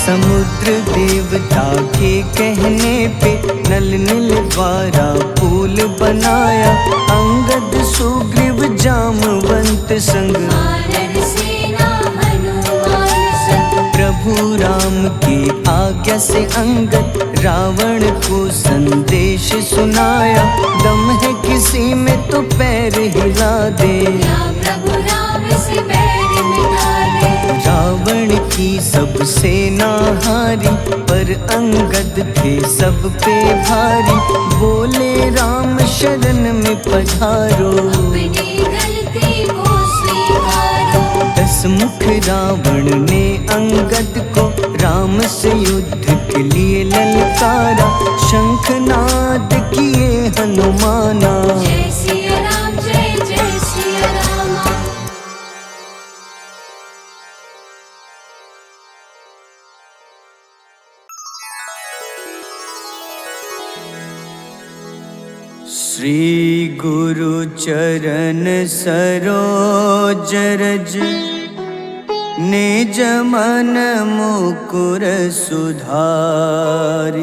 समुद्र देवता के कहने पे नल नील द्वारा पुल बनाया। अंगद सुग्रीव जामवंत संग, वानर सेना हनुमान संग। प्रभु राम की आज्ञा से अंगद रावण को संदेश सुनाया। दम है किसी में तो पैर हिला दे, या प्रभु राम से बैर मिटा दे। रावण की सब सेना हारी, पर अंगद थे सब पे भारी। बोले राम शरण में पधारो, अपनी गलती को स्वीकारो। दस मुख रावण ने अंगद को राम से युद्ध के लिए ललकारा। शंखनाद किए हनुमाना, जय सिया राम जय श्री गुरु चरण सरोज रज निज मन मुकुर सुधारि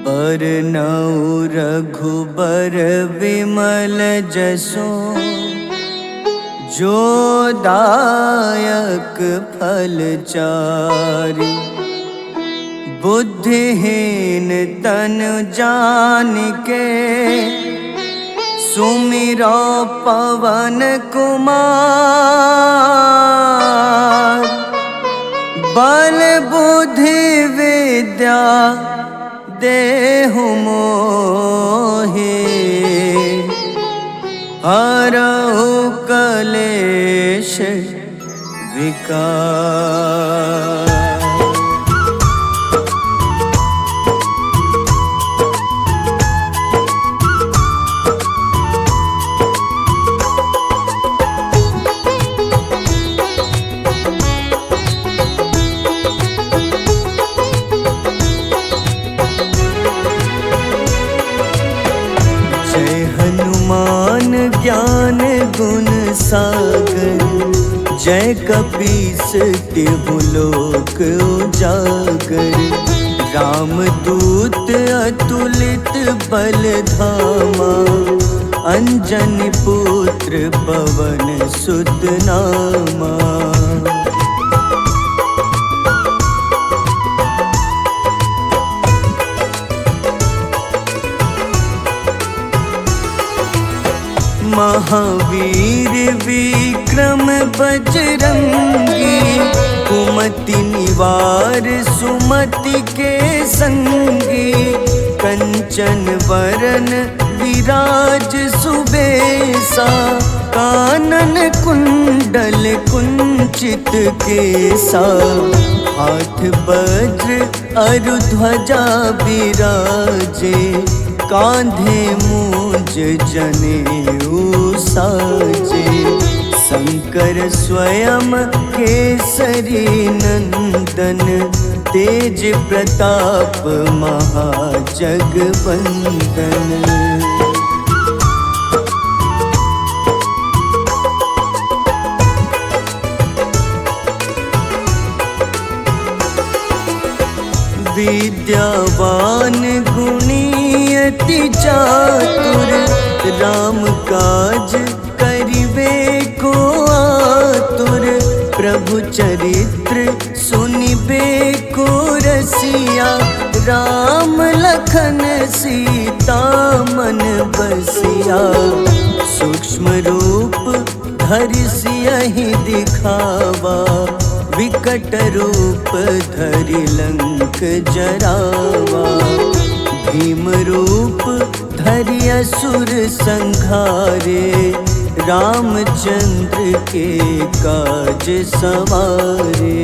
बरनउँ रघुबर विमल जसो जो दायक फल चारि बुद्धिहीन तनु जानिके सुमिरो पवन कुमार बल बुद्धि विद्या देहु मोहि हरहु कलेश विकार। हनुमान ज्ञान गुण सागर जय कपीस तिहु लोक उजागर रामदूत अतुलित बल धामा अंजनी पुत्र पवन सुत नामा। महावीर विक्रम बजरंगी कुमति निवार सुमति के संगी कंचन वरन विराज सुबेसा कानन कुंडल कुंचित केसा हाथ वज्र अरु ध्वजा विराजे कांधे मूंज जनेऊ साजे शंकर स्वयं केसरी नंदन तेज प्रताप महाजगवंदन। विद्यावान गुणी अति चातुर राम काज करिबे को आतुर प्रभु चरित्र सुनिबे को रसिया राम लखन सीता मन बसिया सूक्ष्म रूप धरि सियहि दिखावा विकट रूप धरि लंक जरावा भीम रूप धरि असुर संहारे रामचंद्र के काज सवारे।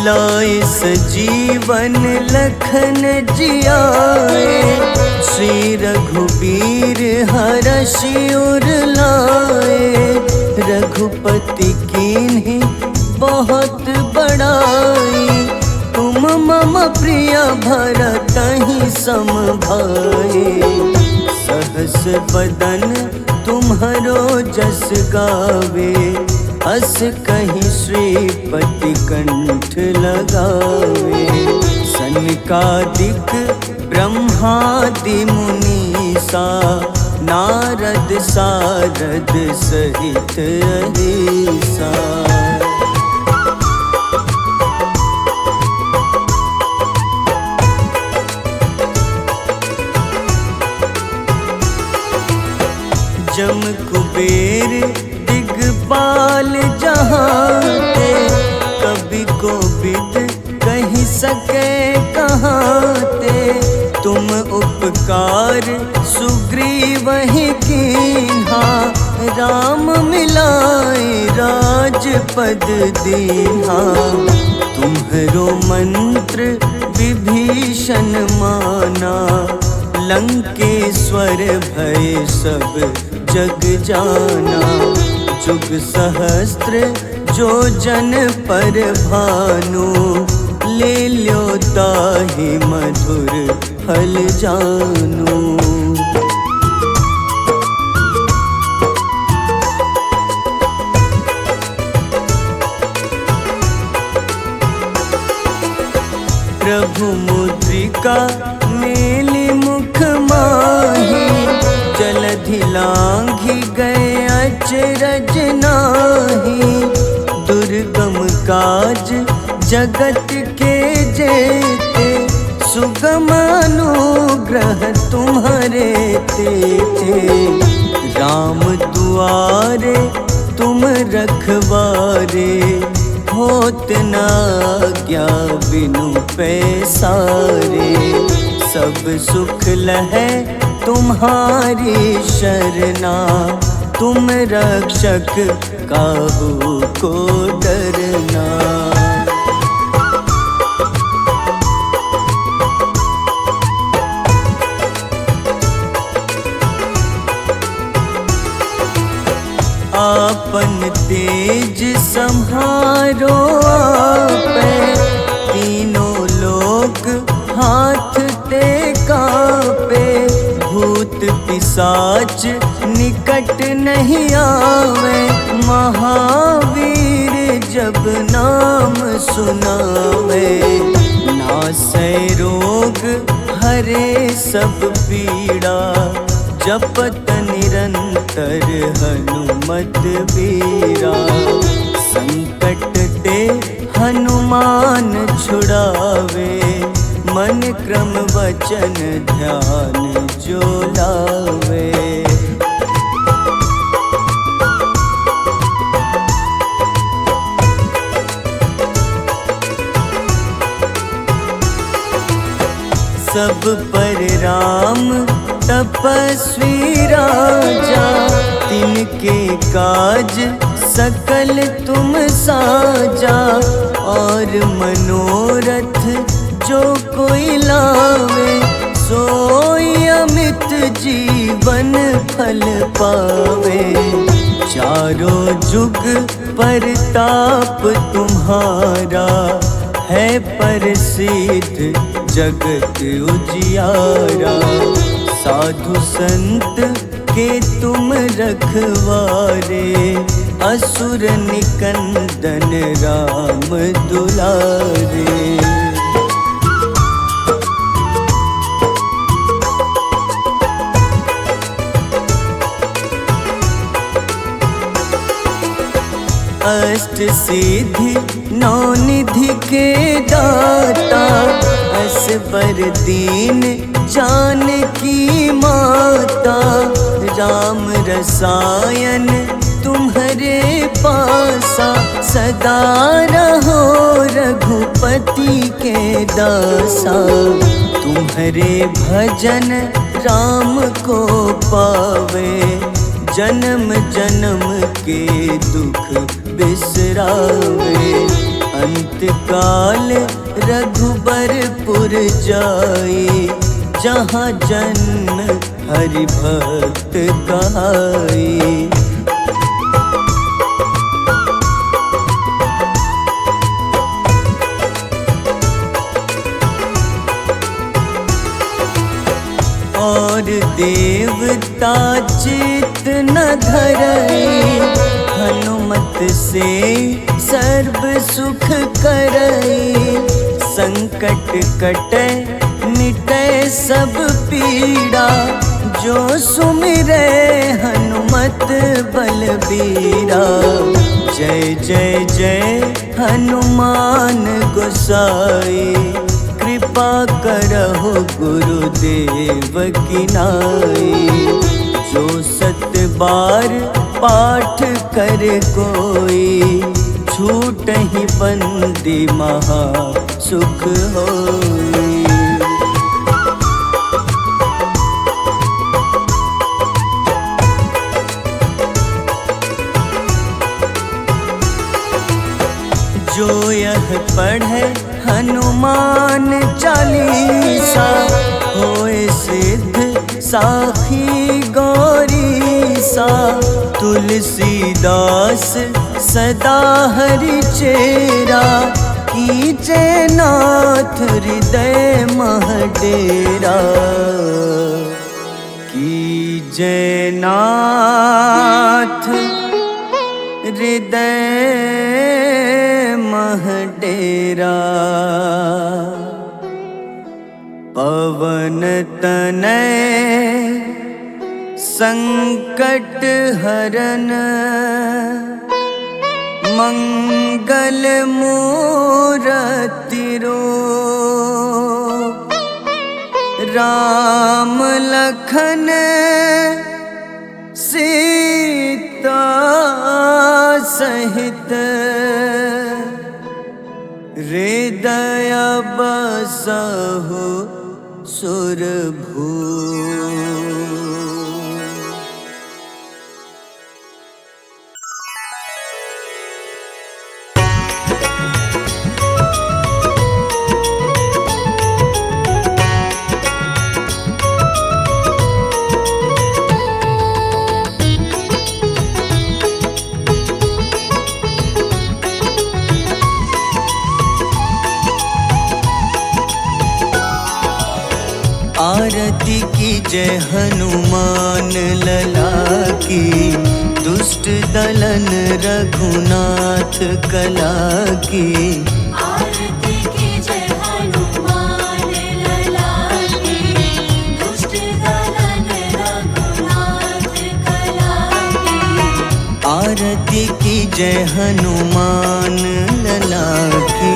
लाए सजीवन लखन जियाए श्री रघुबीर हरषि उर लाए रघुपति कीन्ही बहुत बड़ाई तुम मम प्रिय भरतहि सम भाई सहस बदन तुम्हरो जस गावे अस कहीं श्रीपति कंठ लगावे सनकादिक ब्रह्मादि मुनीसा नारद सारद सहित अहिसा। जम कुबेर दिगपाल जहाँते कभी कोविद कहीं सके कहाँते तुम उपकार सुग्रीवहि कीन्हा राम मिलाए राजपद दीन्हा तुम्हरो मंत्र विभीषण माना लंकेश्वर भय सब जग जाना जुग सहस्त्र जो जन पर भानु, ले ल्यो ताहि मधुर फल जानू। प्रभु मुद्रिका मेली मुख माही, जलधि लांघि गए अचरज नाही। दुर्गम काज जगत के जेते, सुगम अनुग्रह तुम्हारे तेते। राम दुआरे तुम रखवारे, होत न आज्ञा बिनु पैसारे। सब सुख लहै तुम्हारी शरणा, तुम रक्षक काहू को डरना। आपन तेज सम्हारो आपै, तीनों लोक हाथ ते कापे। भूत पिशाच निकट नहीं आवे, महावीर जब नाम सुनावे। नासै रोग हरे सब पीड़ा, जपत निरंतर हनुमत बीरा। संकट ते हनुमान छुड़ावे, मन क्रम वचन ध्यान जो लावे। सब पर राम तपस्वी राजा, तिनके काज सकल तुम साजा। और मनोरथ जो कोई लावे, सोई अमित जीवन फल पावे। चारों जुग परताप तुम्हारा, है प्रसिद्ध जगत उजियारा। साधु संत के तुम रखवारे, असुर निकंदन राम दुलारे। अष्ट सिद्धि नौ निधि के दाता, असबर दीन जानकी माता। राम रसायन तुम्हारे पासा, सदा रहो रघुपति के दासा। तुम्हारे भजन राम को पावे, जन्म जन्म के दुख बिसरावे। अंत काल रघुबरपुर जाई, जहाँ जन्म हरि भक्त कहाई। और देवता चित न धरई, हनुमत से सर्व सुख करई। संकट कटै मिटै सब पीड़ा, जो सुमिरै हनुमत बलबीरा। जय जय जय हनुमान गोसाई, कृपा करहु गुरुदेव की नाई। जो सत बार पाठ कर कोई, छूटहि बंदी महा सुख होई। जो यह पढ़े हनुमान चालीसा, होए सिद्ध साखी गौरीसा। तुलसीदास सदा हरि चेरा, कीजे नाथ हृदय मह डेरा, कीजे नाथ हृदय मह डेरा। पवन तनय संकट हरन, मंगल मूरति रूप, राम लखन सीता सहित, हृदय बसहु सुरभूप। आरती की जय हनुमान लला की, दुष्ट दलन रघुनाथ कला की। आरती की जय हनुमान लला की, दुष्ट दलन रघुनाथ कला की। आरती की जय हनुमान लला की।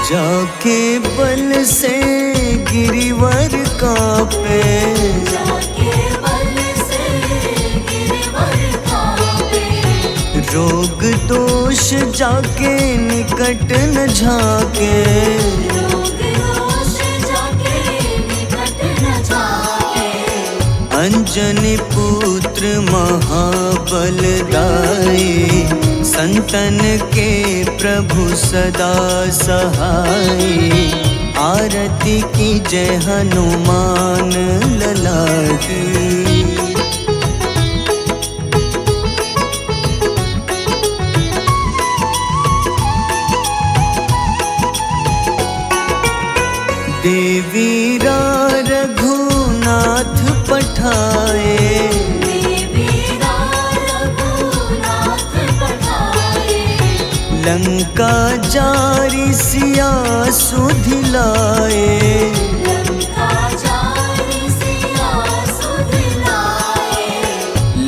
जाके बल से गिरिवर कांपे, जाके बल से गिरवर कांपे। रोग दोष जाके निकट न झाके, रोग दोष जाके निकट न जाके। अंजनी पुत्र महाबलदाई, संतन के प्रभु सदा सहाय। आरती की जय हनुमान लला की। देवीरा रघुनाथ पठाए, देवीरा रघुनाथ पठाए। लंका जारी सिया सुधिलाए, लंका जारी सिया सुधिलाए।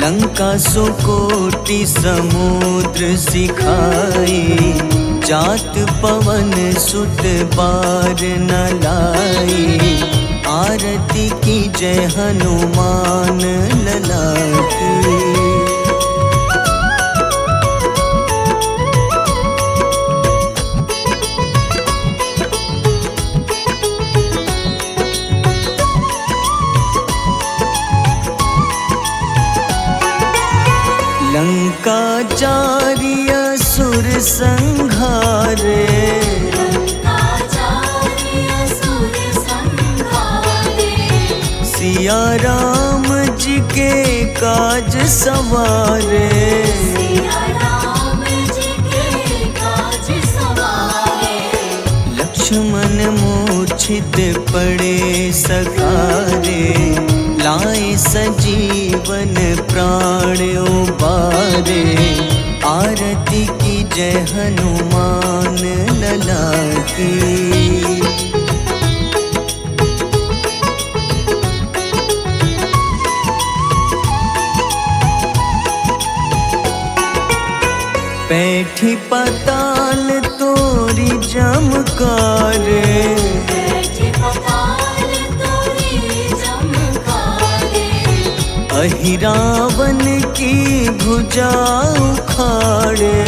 लंका सुकोटि समुद्र सिखाई, जात पवन सुत बार न लाई। आरती की जय हनुमान लला की। लंका जारी असुर संघारे, लंका जारी असुर संघारे। सिया राम जी के काज सवारे, सिया राम जी के काज सवारे। लक्ष्मण मूर्छित पड़े सखारे, लाए सजीवन प्राण उबारे। आरती की जय हनुमान लला की। बैठी पाताल तोरी जमकारे, बैठी पाताल तोरी जमकारे। अहिरावन की भुजा उखाड़े,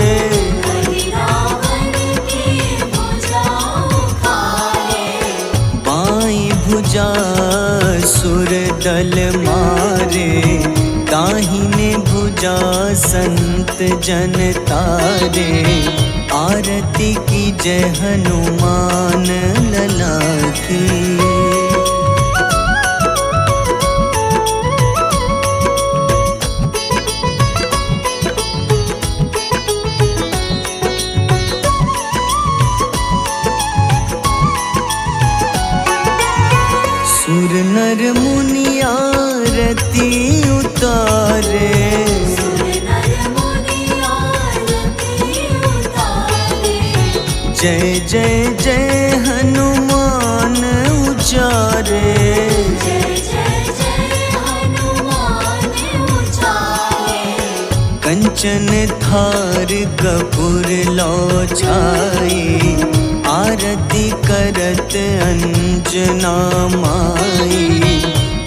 रावण की भुजा उखाड़े। बाईं भुजा सुर दल मारे, दाहिने भुजा पूजा संत जन तारे, आरती की जय हनुमान लला की। सुर नर मुनि आरती उतारे, जय जय जय हनुमान उचारे। कंचन थार कपूर लो छाई, आरती करत अंजना माई।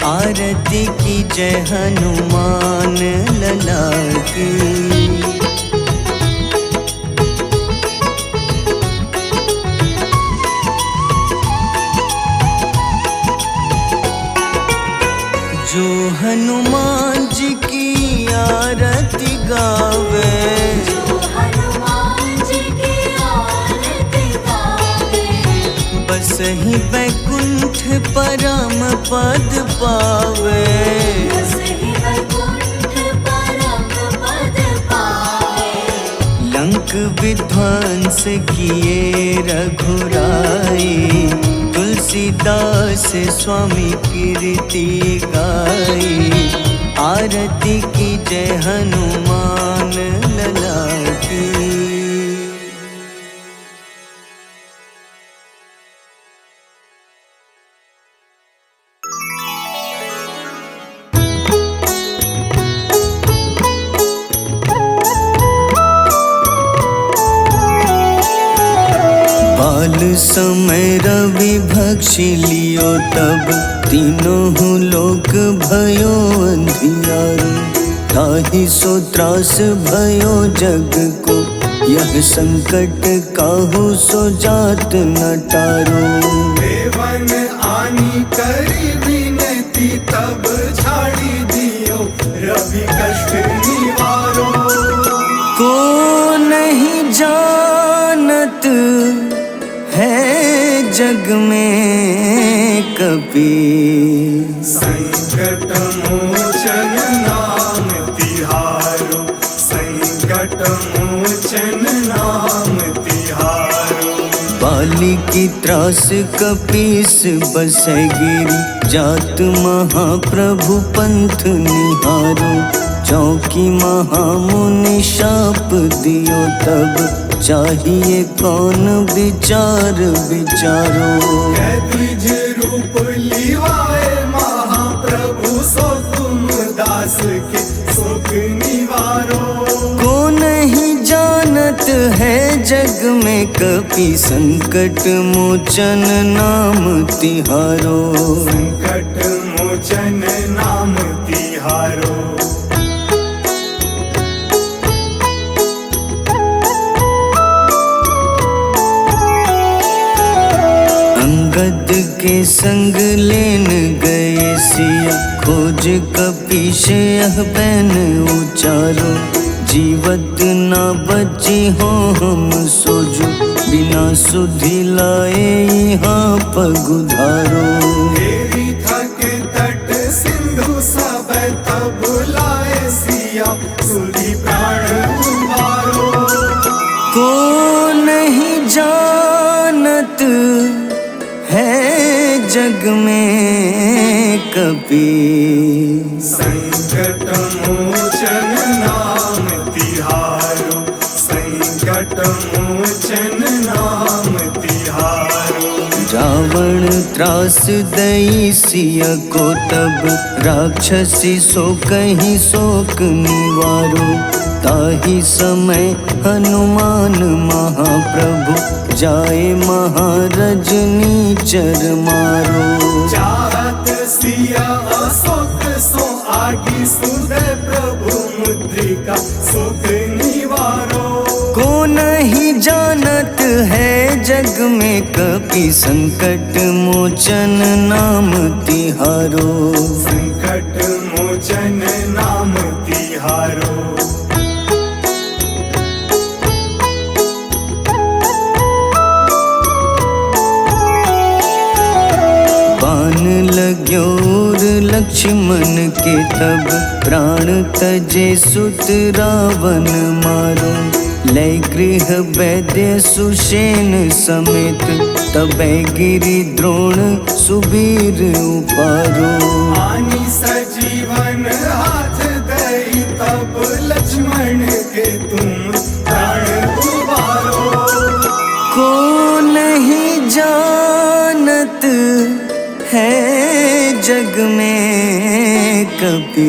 आरती की जय हनुमान लला की। जो हनुमान जी की आरती गावे, बस ही बैकुंठ परम पद पावे। लंक विध्वंस किए रघुराई, तुलसीदास स्वामी कीर्ति गाई। आरती की जय हनुमान लला की। बाल समय रवि भक्षी लियो, तब तीनों लोक भयो अंधियारो। ताहि सो त्रास भयो जग को, यह संकट काहू सो जात न टारो। देवन आनी करी विनती, तब झाड़ी दियो रवि कष्ट निवारो। को नहीं जानत है जग में कपि, संकट मोचन नाम तिहारो। संकट मोचन नाम तिहारो। बाली की त्रास कपीस बसै गिरी, जात महाप्रभु पंथ निहारो। चौकी महामुनि शाप दियो, तब चाहिए कौन विचार विचारो। द्विज रूप लिवाए महाप्रभु, सो तुम दास के सुख निवारो। को नहीं जानत है जग में कपि, संकट मोचन नाम तिहारो। संकट मोचन नाम तिहारो। अंगद के संग लेन गए सिया, खोज कपीश यह बैन उचारो। जीवत न बची हो हम सोजो, बिना सुधि लाए यहाँ पगुधारो। तेरी थक तट सिंधु सब तब लाए सिया, सुधि प्राण उबारो। को नहीं जानत है जग में कपि, संकट मोचन नाम तिहारो। संकट मोचन नाम तिहारो। रावण त्रास दई सिया को, तब राक्षसी सो कहीं शोक निवारो। ताहि समय हनुमान महाप्रभु, जाए महारजनी चर मारो। चाहत सिया अशोक सो आगी, सुदय प्रभु मुद्रिका सुख निवारो। को नहीं जानत है जग में कपि, संकट मोचन नाम तिहारो। संकट मोचन नाम तिहारो। लाग्योर लक्ष्मण के तब प्राण तजे सुत रावण मारो। लय गृह वैद्य सुषेण समेत तबै गिरि द्रोण सुबीर उपारो। आनी सजीवन हाथ दई तब लक्ष्मण के तुम प्राण उबारो। को नहीं जानत है जग में कपि,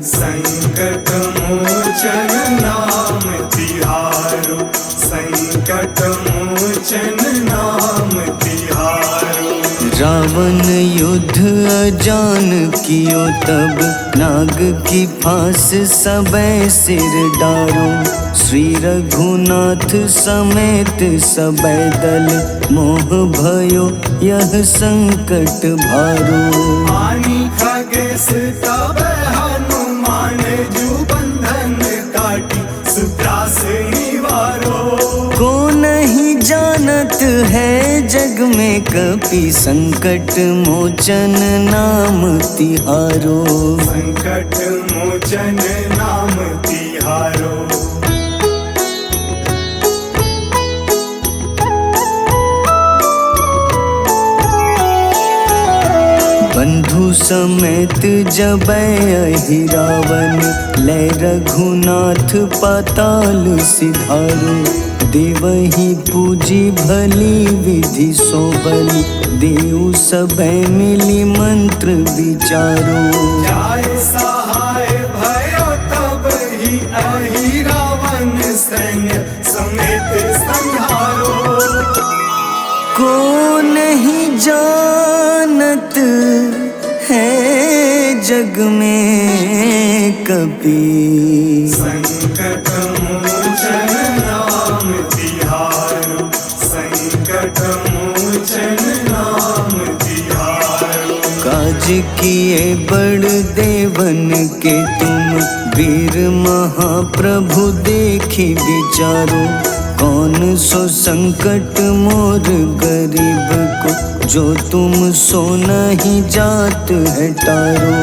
संकट मोचन नाम तिहारो। संकट मोचन नाम तिहारो। रावण युद्ध अजान कियो तब नाग की फांस सबै सिर डारो। श्री रघुनाथ समेत सबै दल मोह भयो यह संकट भारो। आनी खगेश तब हनुमान जू बंधन काटी सुत्रास निवारो। को नहीं जानत है जग में कपि, संकट मोचन नाम तिहारो। संकट मोचन नाम तिहारो। बंधु समेत जबै अहि रावण, लय रघुनाथ पाताल सिधारो। देवहि पूजी भली विधि सो बलि, देव सबै मिली मंत्र विचारो। जाय सहाय भयो तब ही अहि रावण सैन्य समेत संहारो। को नहीं जानत है जग में कपि, संकट मोचन नाम तिहारो। संकट मोचन नाम तिहारो। काज किए बड़ देवन के तुम, वीर महाप्रभु देखी विचारो। कौन सो संकट मोर गरीब को, जो तुम सो नहीं जात है टारो।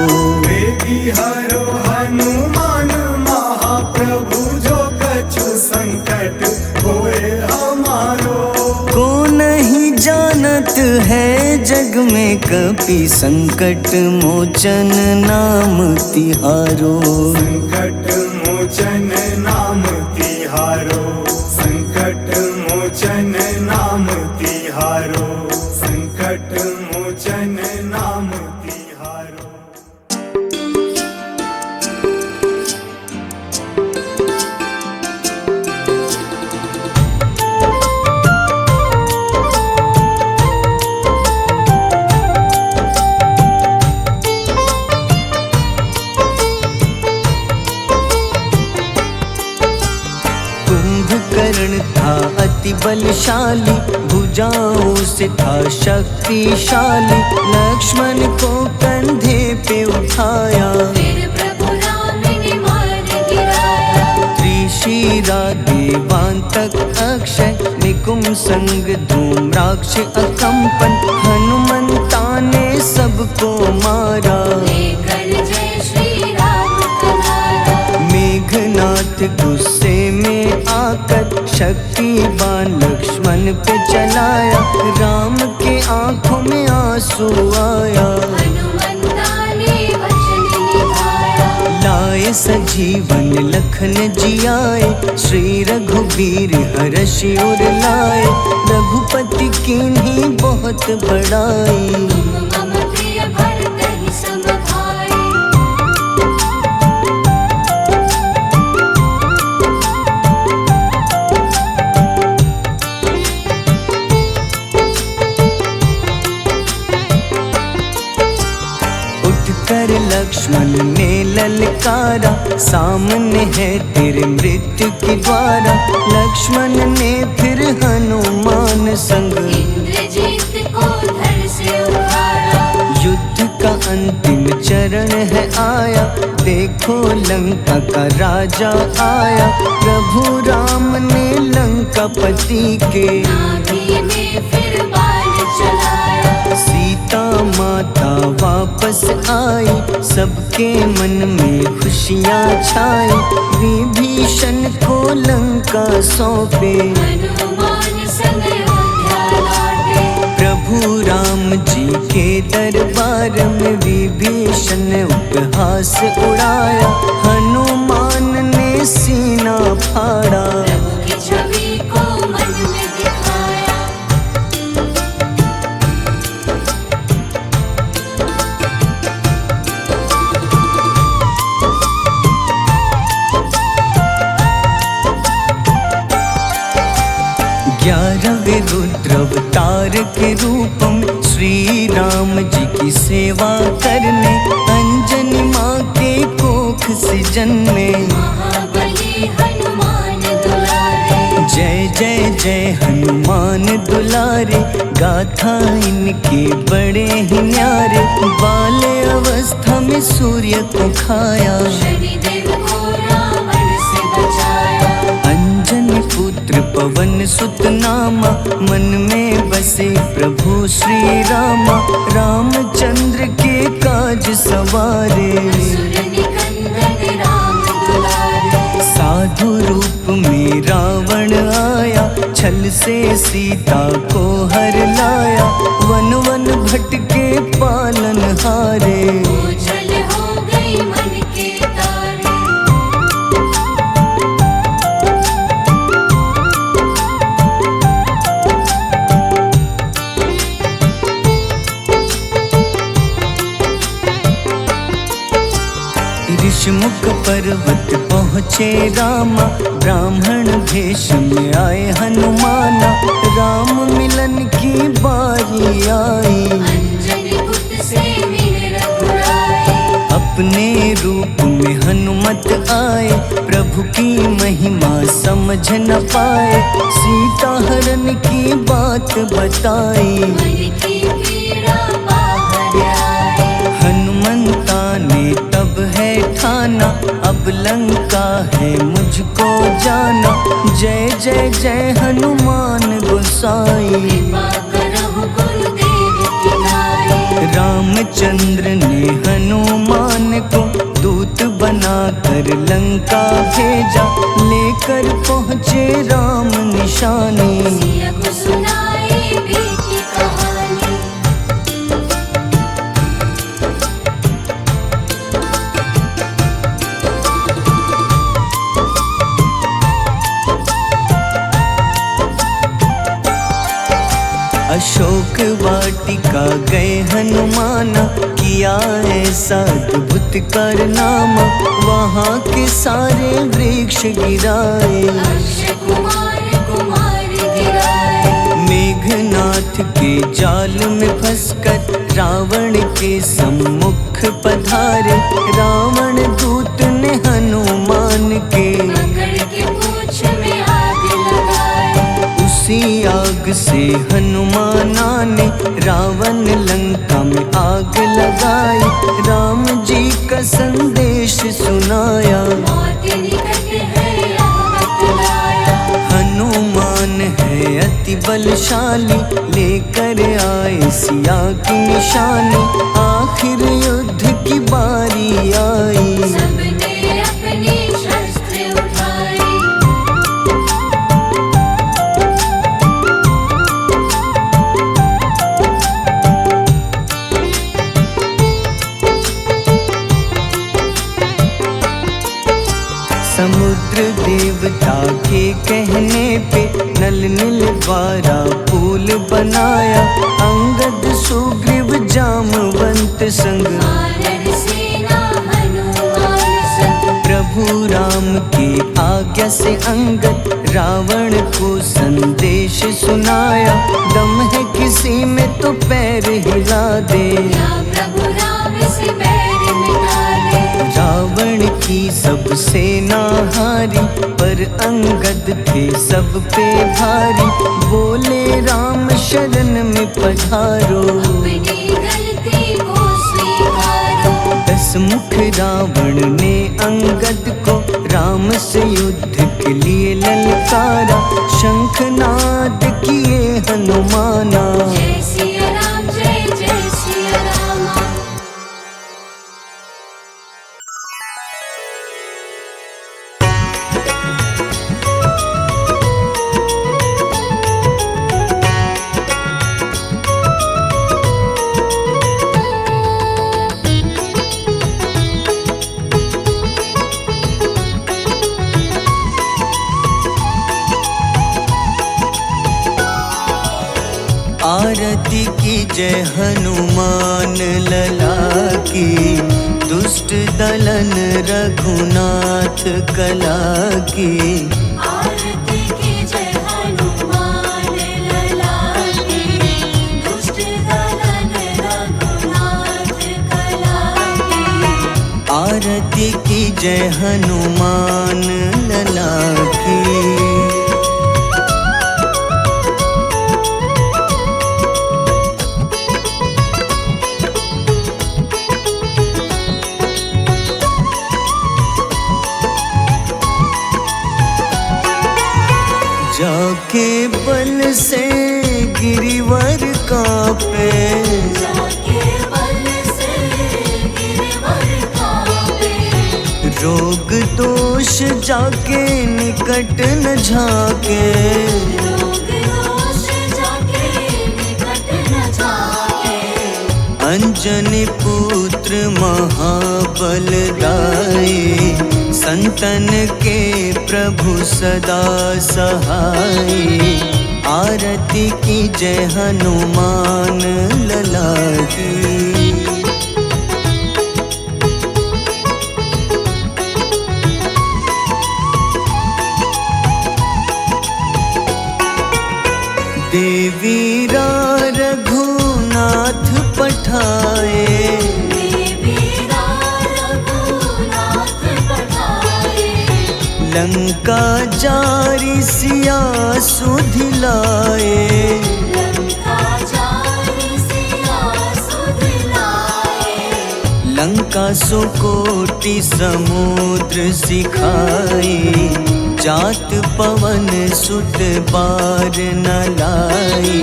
बेगी हरो हनुमान महाप्रभु, जो कछु संकट होए हमारो। को नहीं जानत है जग में कपि, संकट मोचन नाम तिहारो। संकट मोचन नाम तिहारो। संकट मोचन नाम तिहारो। संकट मोचन नाम तिहारो। कुंभकर्ण था अति बलशाली, भुजाओं से था शक्तिशाली। लक्ष्मण को कंधे पे उठाया, फिर प्रभु राम ने मार गिराया। त्रिशिरा देवांतक अक्षय, निकुंभ संग धूम्राक्ष अकंपन। हनुमंता ने सबको मारा, लेकर जय श्री राम तुम्हारा। मेघनाथ गुस्से में आकर शक्तिवान लक्ष्मण पे चलाया। राम के आंखों में आंसू आया, हनुमंता ने वचन निभाया। लाए सजीवन लखन जियाए, श्री रघुबीर हर्षि उर लाए। रघुपति कीन्ही बहुत बड़ाई, तुम मम प्रिय भरत ही सम भाई। उठकर लक्ष्मण ने ललकारा, सामने है तेरे मृत्यु की द्वारा। लक्ष्मण ने फिर हनुमान संग, इंद्रजीत को धड़ से उतारा। युद्ध का अंतिम चरण है आया। देखो लंका का राजा आया, प्रभु राम ने लंकापति के नाभि में फिर बाण चलाया। सीता सबके मन में खुशियाँ छाए, विभीषण को लंका सौंपे। हनुमान संग अयोध्या लौटे, प्रभु राम जी के दरबार में विभीषण उपहास उड़ाया, हनुमान ने सीना फाड़ा। प्रभु की छवि को मन में दिखाया। ग्यारहवें रुद्र अवतार के रूप में श्री राम जी की सेवा करने, अंजनी माँ के कोख से जन्मे। महाबली हनुमान दुलारे, जय जय जय हनुमान दुलारे, गाथा इनके बड़े ही न्यारे। बाल्य अवस्था में सूर्य को खाया, शनिदेव को रावण से बचाया। अंजनी पुत्र पवन सुत नामा, मन में बसे प्रभु श्री रामा। रामचंद्र के काज सवारे, असुर निकंदन राम दुलारे। साधु रूप में रावण आया, छल से सीता को हर लाया। वन वन भटके पालन हारे, ओझल हो गई मन के तारे। ऋषमुख पर्वत पहुँचे रामा, ब्राह्मण भेष में आए हनुमाना। राम मिलन की बारी आई, अंजनी पुत्र से मिल रघुराई। अपने रूप में हनुमत आए, प्रभु की महिमा समझ न पाए। सीता हरण की बात बताई, मन की पीड़ा बाहर आई। हनुमंता ने तब है ठाना, अब लंका है मुझको जाना। जय जय जय हनुमान गोसाई, कृपा करहु गुरुदेव की नाई। रामचंद्र ने हनुमान को दूत बनाकर लंका भेजा, लेकर पहुँचे राम निशानी। सिया को सुनाई बीती कहानी। अशोक वाटिका गए हनुमाना, किया ऐसा अद्भुत कारनामा। वहाँ के सारे वृक्ष गिराए, अक्षय कुमार कुमार गिराए। मेघनाथ के जाल में फंसकर रावण के सम्मुख पधारे। रावण दूत ने हनुमान के पकड़ के पूंछ में आग लगाए। उसी आग से हनुमाना ने रावण लंका में आग लगाई। राम जी का संदेश सुनाया, मौत निकट है यह बतलाया। हनुमान है अति बलशाली, लेकर आए सिया की निशानी। आखिर युद्ध की बारी आई, सबने अपनी शस्त्र उठाई। समुद्र देवता के कहने पे नल नील द्वारा पुल बनाया। अंगद सुग्रीव जामवंत संग, वानर सेना हनुमान संग। प्रभु राम की आज्ञा से अंगद रावण को संदेश सुनाया। दम है किसी में तो पैर हिला दे, या प्रभु राम से बैर मिटा दे। रावण की सब सेना हारी, पर अंगद थे सब पे भारी। बोले राम शरण में पधारो, अपनी गलती को स्वीकारो। दस मुख रावण ने अंगद को राम से युद्ध के लिए ललकारा। शंखनाद किए हनुमाना, जय सिया राम जय जय सिया राम। आरती की जय हनुमान लला की, दुष्ट दलन रघुनाथ कला की। आरती की जय हनुमान लला की, दुष्ट दलन रघुनाथ कला की। आरती की जय हनुमान लला की। जाके बल से गिरिवर कांपे, जाके बल से गिरवर कांपे। रोग दोष जाके निकट न झाके। रोग दोष जाके निकट न जाके। अंजनी पुत्र महाबल दाई, संतन के प्रभु सदा सहाय। आरती की जय हनुमान लला की। देवीरा रघुनाथ पठाए, देवीरा रघुनाथ पठाए। लंका जारी सिया सुधिलाए। लंका जारी सिया सुधिलाए। लंका सुकोटि समुद्र सिखाई, जात पवन सुत बार न लाई।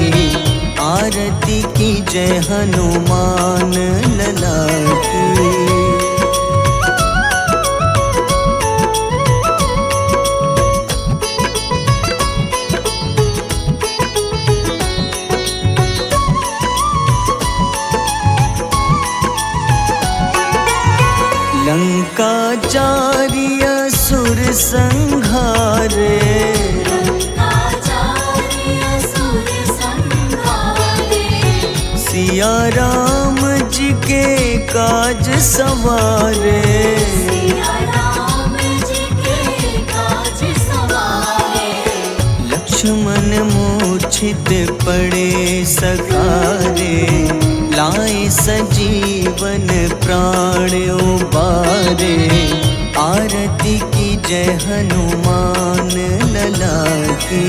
आरती की जय हनुमान लला की। लंका जारी असुर संहारे, लंका जारी असुर संहारे। सिया राम जी के काज सवारे। सिया राम जी के काज सवारे। लक्ष्मण मूर्छित पड़े सकारे, लाए सजीवन प्राण उबारे। आरती की जय हनुमान लला की।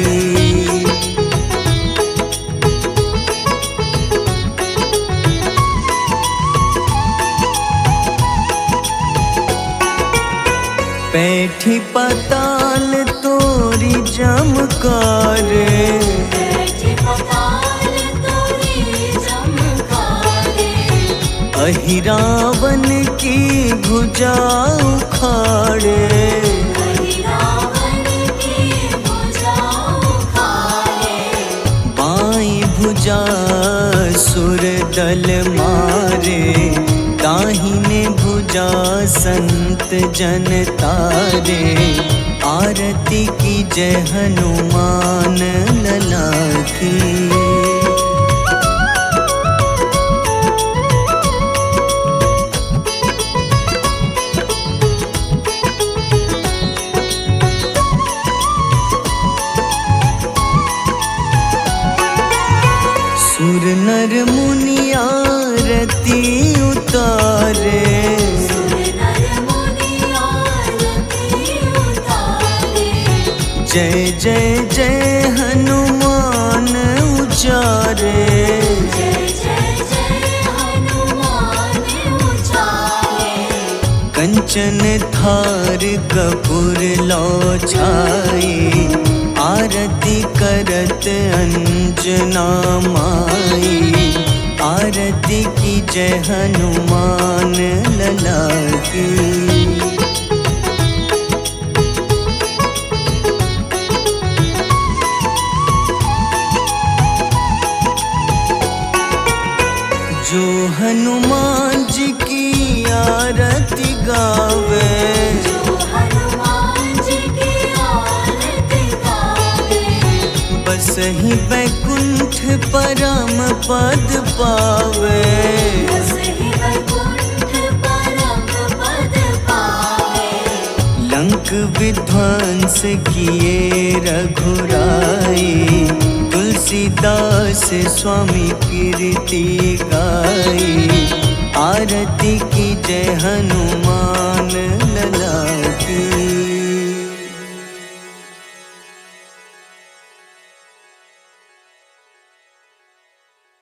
बैठी पाताल तोरी जमकारे, बैठी पताल तोरी जमकारे। अहिरावन की भुजा उखाड़े। रावण की भुजा उखाड़े। बाईं भुजा सुर दल मारे, दाहिने भुजा संत जन तारे। आरती की जय हनुमान लला की। सुर नर मुनि आरती उतारे, सुर नर मुनि आरती उतारे। जय जय जय हनुमान उचारे। जय जय जय हनुमान उचारे। कंचन थार कपूर लो छाई, आरती करत अंजना माई। आरती की जय हनुमान लला की। जो हनुमान जी की आरती गावे, जो हनुमान जी की आरती गावे। बस बसहि बैकुंठ परम पद पावे। बसहि वैकुंठ परम पद पावे। लंक विध्वंस किए रघुराई, तुलसीदास स्वामी कीर्ति गाई। आरती की जय हनुमान लला की।